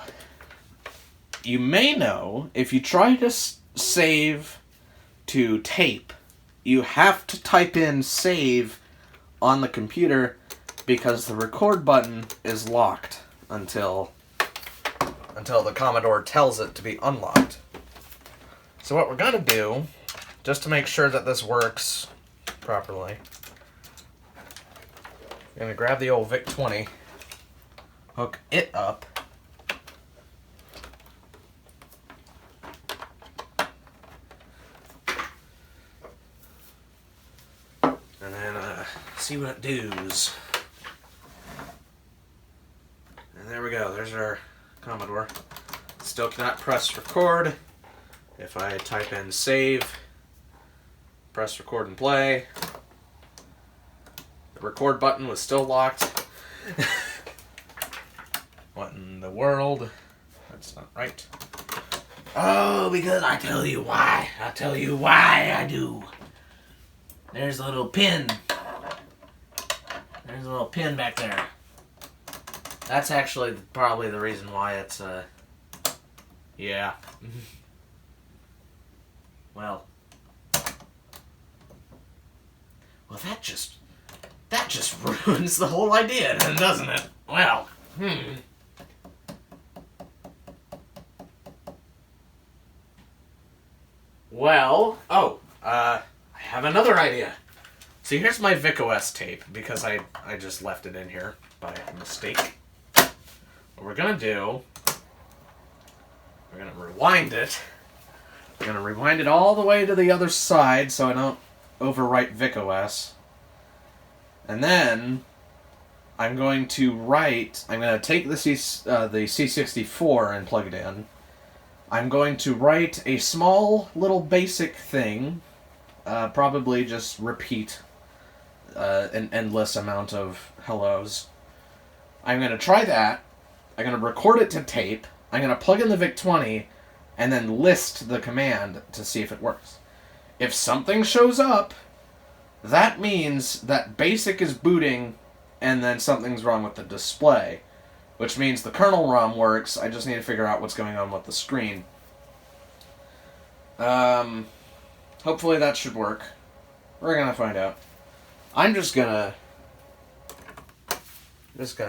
you may know, if you try to save to tape, you have to type in save on the computer because the record button is locked until the Commodore tells it to be unlocked. So what we're going to do, just to make sure that this works properly, I'm going to grab the old VIC-20, hook it up, and then see what it does. And there we go. There's our Commodore. Still cannot press record. If I type in save, press record and play, the record button was still locked. What in the world? That's not right. Oh, because I tell you why. I'll tell you why I do. There's a little pin. There's a little pin back there. That's actually probably the reason why it's, yeah. Well, that just ruins the whole idea, doesn't it? Well, Well, I have another idea. See, here's my VicOS tape, because I just left it in here by mistake. What we're gonna do, we're gonna rewind it. We're gonna rewind it all the way to the other side so I don't overwrite VicOS. And then I'm going to take the C64 and plug it in. I'm going to write a small little basic thing, probably just repeat an endless amount of hellos. I'm going to try that. I'm going to record it to tape. I'm going to plug in the VIC-20 and then list the command to see if it works. If something shows up, that means that BASIC is booting and then something's wrong with the display, which means the kernel ROM works. I just need to figure out what's going on with the screen. Hopefully that should work. We're gonna find out. I'm just gonna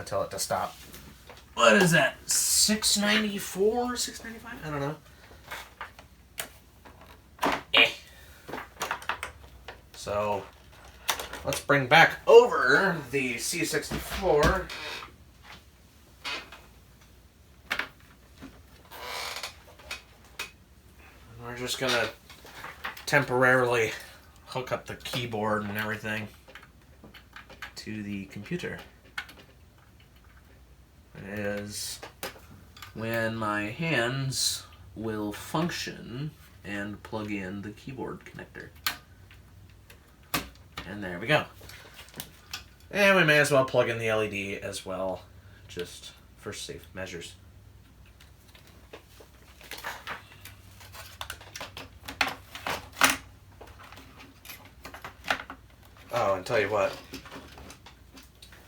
tell it to stop. What is that? 694? 695? I don't know. So, let's bring back over the C64. We're just gonna temporarily hook up the keyboard and everything to the computer. It is when my hands will function and plug in the keyboard connector. And there we go. And we may as well plug in the LED as well, just for safe measures. Oh, and tell you what,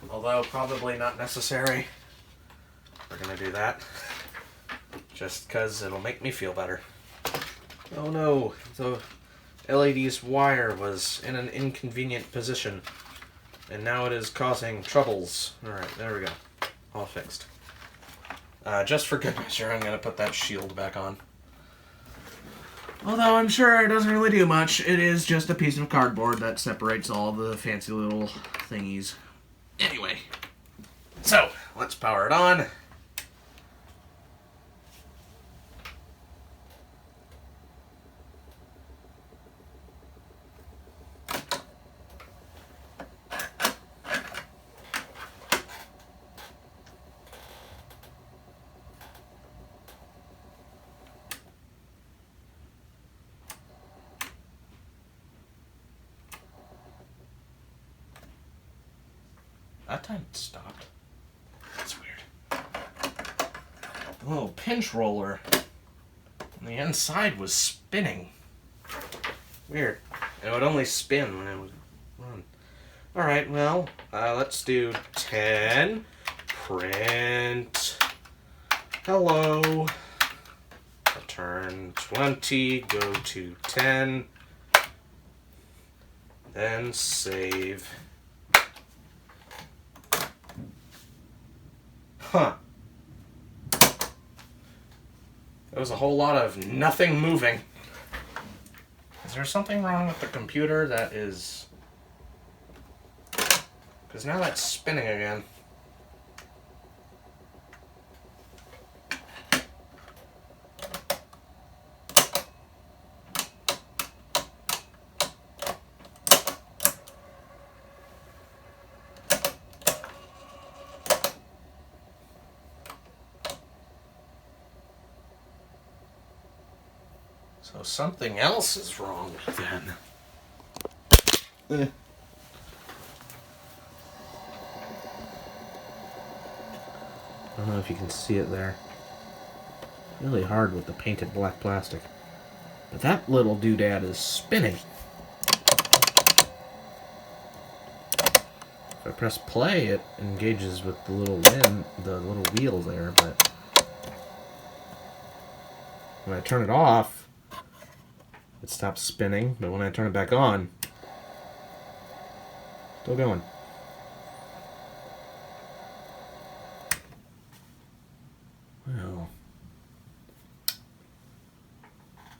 although probably not necessary, we're going to do that just because it'll make me feel better. Oh no, the LED's wire was in an inconvenient position, and now it is causing troubles. Alright, there we go. All fixed. Just for good measure, I'm going to put that shield back on. Although I'm sure it doesn't really do much. It is just a piece of cardboard that separates all the fancy little thingies. Anyway, so let's power it on. That time it stopped. That's weird. The little pinch roller on the inside was spinning. Weird. It would only spin when it would run. Alright, well, let's do 10. Print. Hello. Return 20. Go to 10. Then save. Huh. There was a whole lot of nothing moving. Is there something wrong with the computer that is... Because now that's spinning again. So something else is wrong then. I don't know if you can see it there. Really hard with the painted black plastic. But that little doodad is spinning. If I press play, it engages with the little wheel there, but when I turn it off, it stops spinning, but when I turn it back on, still going. Well,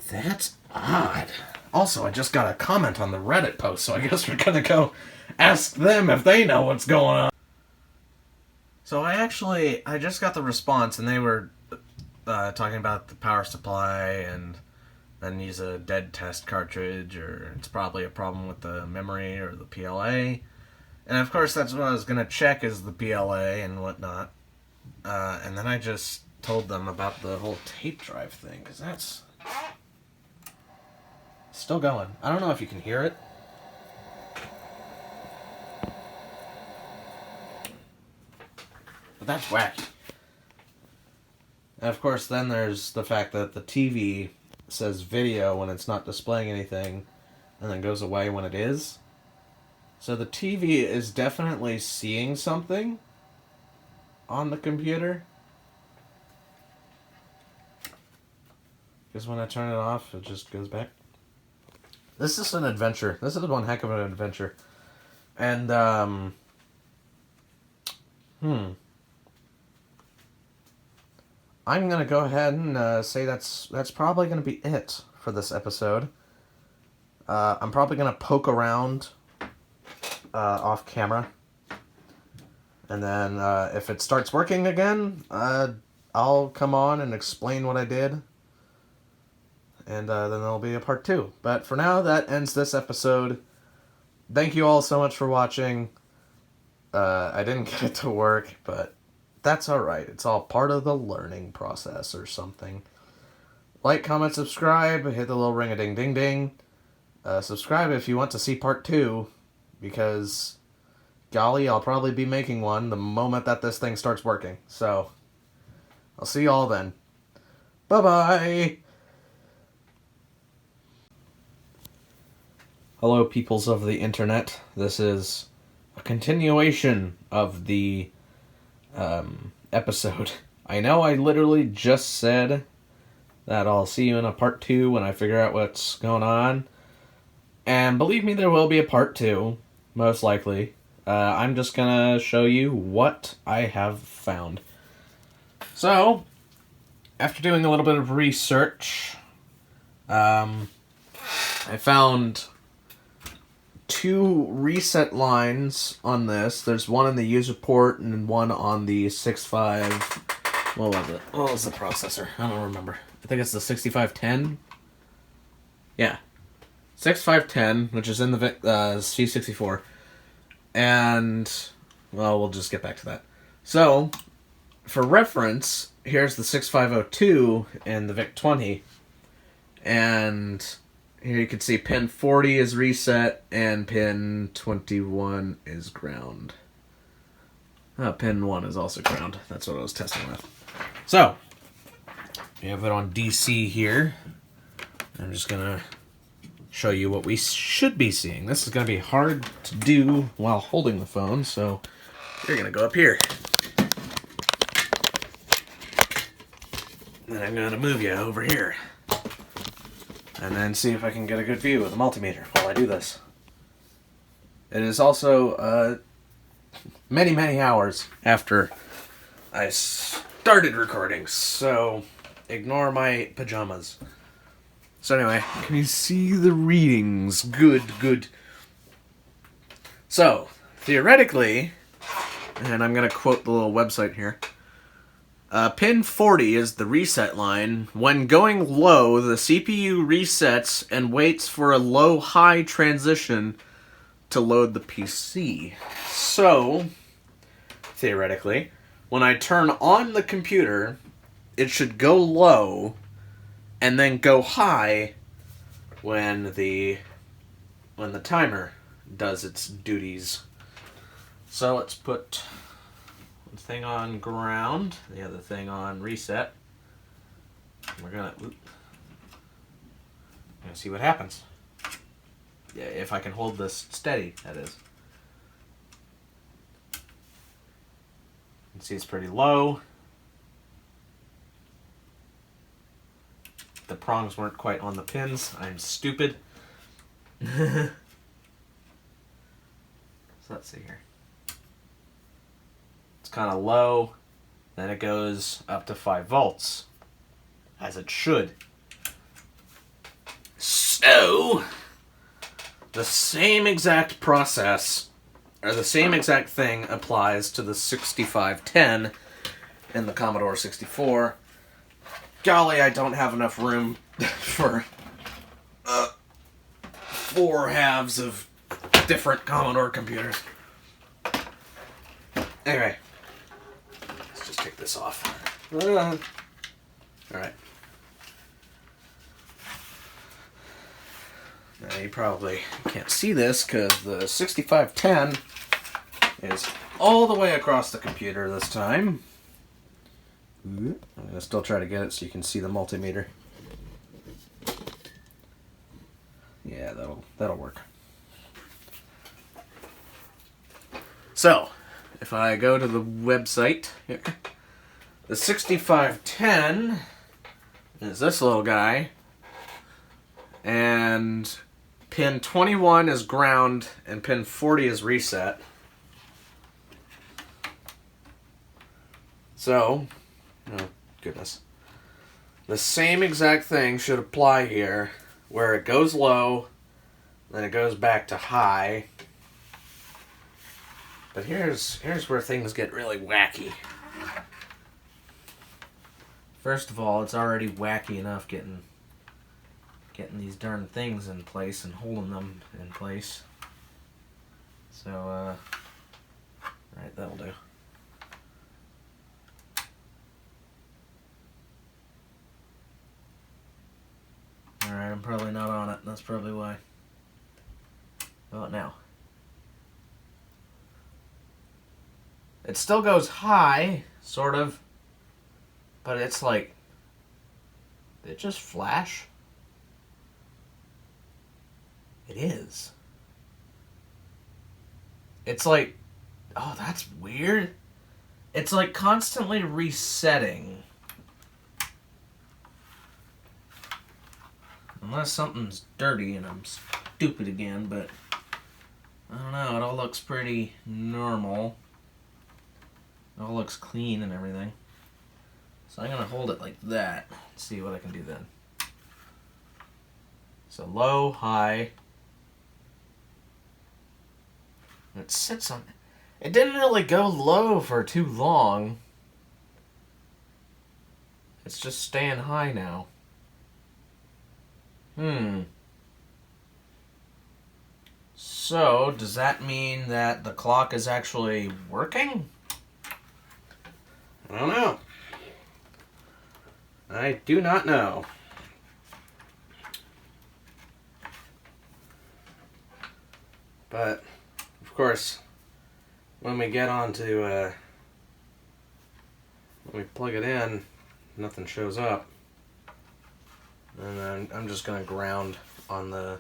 that's odd. Also, I just got a comment on the Reddit post, so I guess we're gonna go ask them if they know what's going on. So I just got the response, and they were talking about the power supply, and then use a dead test cartridge, or it's probably a problem with the memory or the PLA. And of course, that's what I was gonna check, is the PLA and whatnot. And then I just told them about the whole tape drive thing, because that's still going. I don't know if you can hear it. But that's wacky. And of course, then there's the fact that the TV says video when it's not displaying anything, and then goes away when it is. So the TV is definitely seeing something on the computer. Because when I turn it off, it just goes back. This is an adventure. This is one heck of an adventure. And, I'm going to go ahead and say that's probably going to be it for this episode. I'm probably going to poke around off camera. And then if it starts working again, I'll come on and explain what I did. And then there'll be a part 2. But for now, that ends this episode. Thank you all so much for watching. I didn't get it to work, but that's alright. It's all part of the learning process or something. Like, comment, subscribe, hit the little ring-a-ding-ding-ding. Subscribe if you want to see part 2, because, golly, I'll probably be making one the moment that this thing starts working. So, I'll see you all then. Bye-bye! Hello, peoples of the internet. This is a continuation of the episode. I know I literally just said that I'll see you in a part 2 when I figure out what's going on. And believe me, there will be a part 2, most likely. I'm just gonna show you what I have found. So, after doing a little bit of research, I found 2 reset lines on this. There's one in the user port and one on the 65... What was it? What was the processor? I don't remember. I think it's the 6510? Yeah. 6510, which is in the C64. And, well, we'll just get back to that. So, for reference, here's the 6502 in the VIC-20. And here you can see pin 40 is reset and pin 21 is ground. Pin 1 is also ground. That's what I was testing with. So, we have it on DC here. I'm just going to show you what we should be seeing. This is going to be hard to do while holding the phone, so you're going to go up here. Then I'm going to move you over here. And then see if I can get a good view of the multimeter while I do this. It is also many, many hours after I started recording, so ignore my pajamas. So anyway, can you see the readings? Good, good. So, theoretically, and I'm going to quote the little website here, pin 40 is the reset line. When going low, the CPU resets and waits for a low-high transition to load the PC. So, theoretically, when I turn on the computer, it should go low and then go high when the timer does its duties. So let's put one thing on ground, the other thing on reset. We're gonna see what happens. Yeah, if I can hold this steady, that is. You can see it's pretty low. The prongs weren't quite on the pins. I'm stupid. So let's see here. It's kind of low. Then it goes up to 5 volts. As it should. So, the same exact process, or the same exact thing applies to the 6510 in the Commodore 64. Golly, I don't have enough room for 4 halves of different Commodore computers. Anyway, let's just take this off. Alright. Now you probably can't see this because the 6510 is all the way across the computer this time. I'm going to still try to get it so you can see the multimeter. Yeah, that'll work. So, if I go to the website here, the 6510 is this little guy, and pin 21 is ground and pin 40 is reset. So, oh goodness, the same exact thing should apply here, where it goes low, then it goes back to high. But here's where things get really wacky. First of all, it's already wacky enough getting these darn things in place and holding them in place. So, right, that'll do. Alright, I'm probably not on it. That's probably why. How about now? It still goes high, sort of. But it's like, did it just flash? It is. It's like, oh, that's weird. It's like constantly resetting. Unless something's dirty and I'm stupid again, but I don't know, it all looks pretty normal. It all looks clean and everything. So I'm going to hold it like that, see what I can do then. So low, high. It sits on... It didn't really go low for too long. It's just staying high now. So, does that mean that the clock is actually working? I don't know. I do not know. But, of course, when we get on to, when we plug it in, nothing shows up. And then I'm just going to ground on the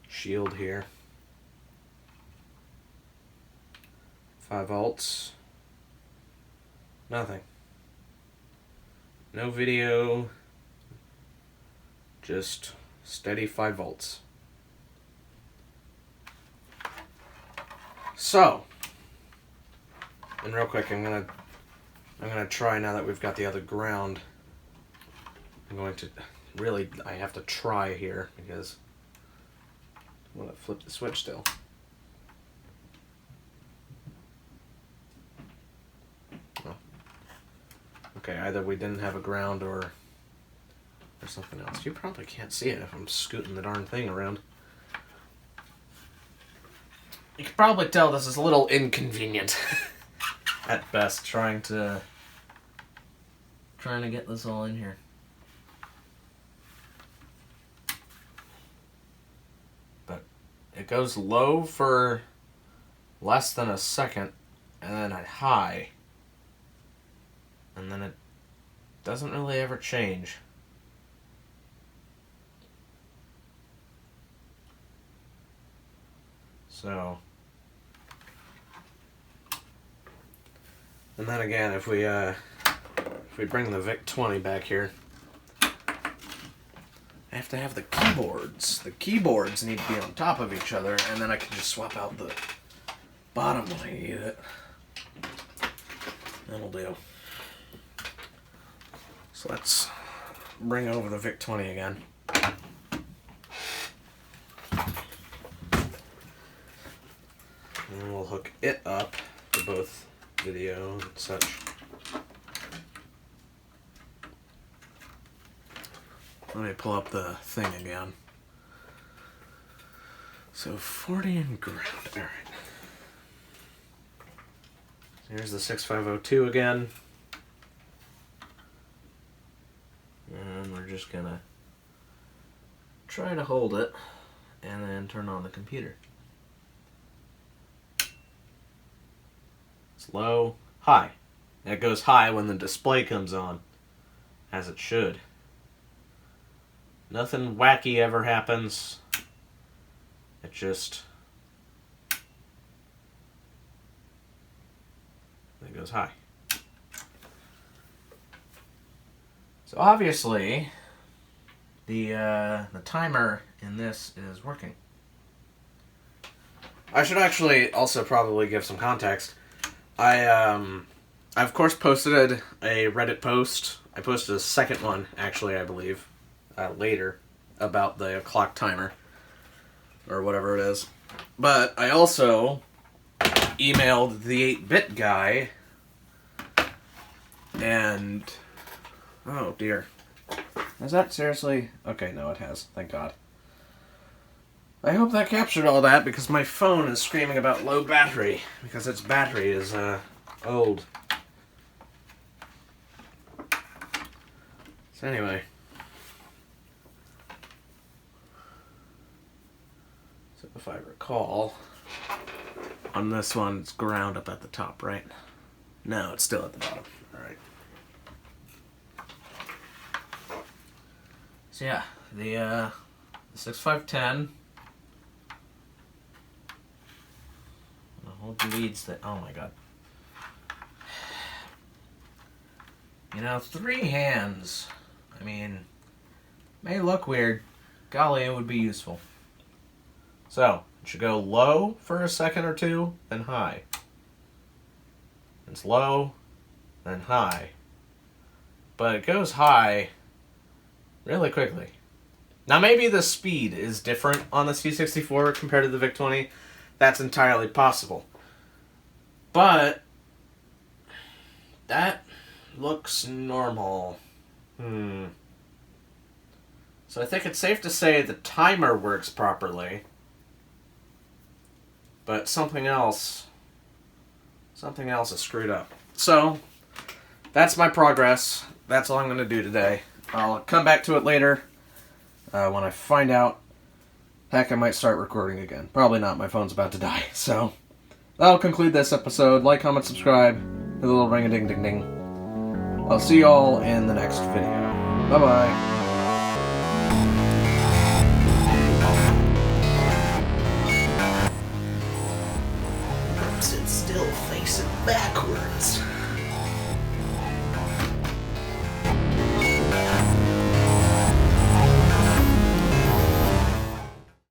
shield here. 5 volts. Nothing. No video. Just steady 5 volts. So, and real quick, I'm gonna try, now that we've got the other ground. I'm going to really, I have to try here because I want to flip the switch still. Oh. Okay, either we didn't have a ground or something else. You probably can't see it if I'm scooting the darn thing around. You can probably tell this is a little inconvenient at best, trying to get this all in here. it goes low for less than a second, and then at high, and then it doesn't really ever change. So, and then again, if we bring the VIC-20 back here, I have to have the keyboards. The keyboards need to be on top of each other, and then I can just swap out the bottom when I need it. That'll do. So let's bring over the VIC-20 again. And we'll hook it up to both video and such. Let me pull up the thing again. So 40 and ground. Alright. Here's the 6502 again. And we're just gonna try to hold it and then turn on the computer. It's low, high. And it goes high when the display comes on, as it should. Nothing wacky ever happens. It just... it goes high. So obviously, the timer in this is working. I should actually also probably give some context. I of course posted a Reddit post. I posted a second one, actually, I believe, later, about the clock timer, or whatever it is. But I also emailed the 8-bit guy, and... oh dear. Has that seriously... okay, no, it has. Thank God. I hope that captured all that, because my phone is screaming about low battery, because its battery is, old. So anyway. So if I recall, on this one, it's ground up at the top, right? No, it's still at the bottom. Alright. So yeah, the 6510... hold the leads that... oh my god. You know, 3 hands, I mean, may look weird. Golly, it would be useful. So, it should go low for a second or two, then high. It's low, then high. But it goes high really quickly. Now maybe the speed is different on the C64 compared to the VIC-20. That's entirely possible. But that looks normal. So I think it's safe to say the timer works properly. But something else is screwed up. So that's my progress. That's all I'm going to do today. I'll come back to it later when I find out. Heck, I might start recording again. Probably not. My phone's about to die. So, that'll conclude this episode. Like, comment, subscribe. Hit the little ring-a-ding-ding-ding. I'll see y'all in the next video. Bye-bye. Sit still, facing backwards.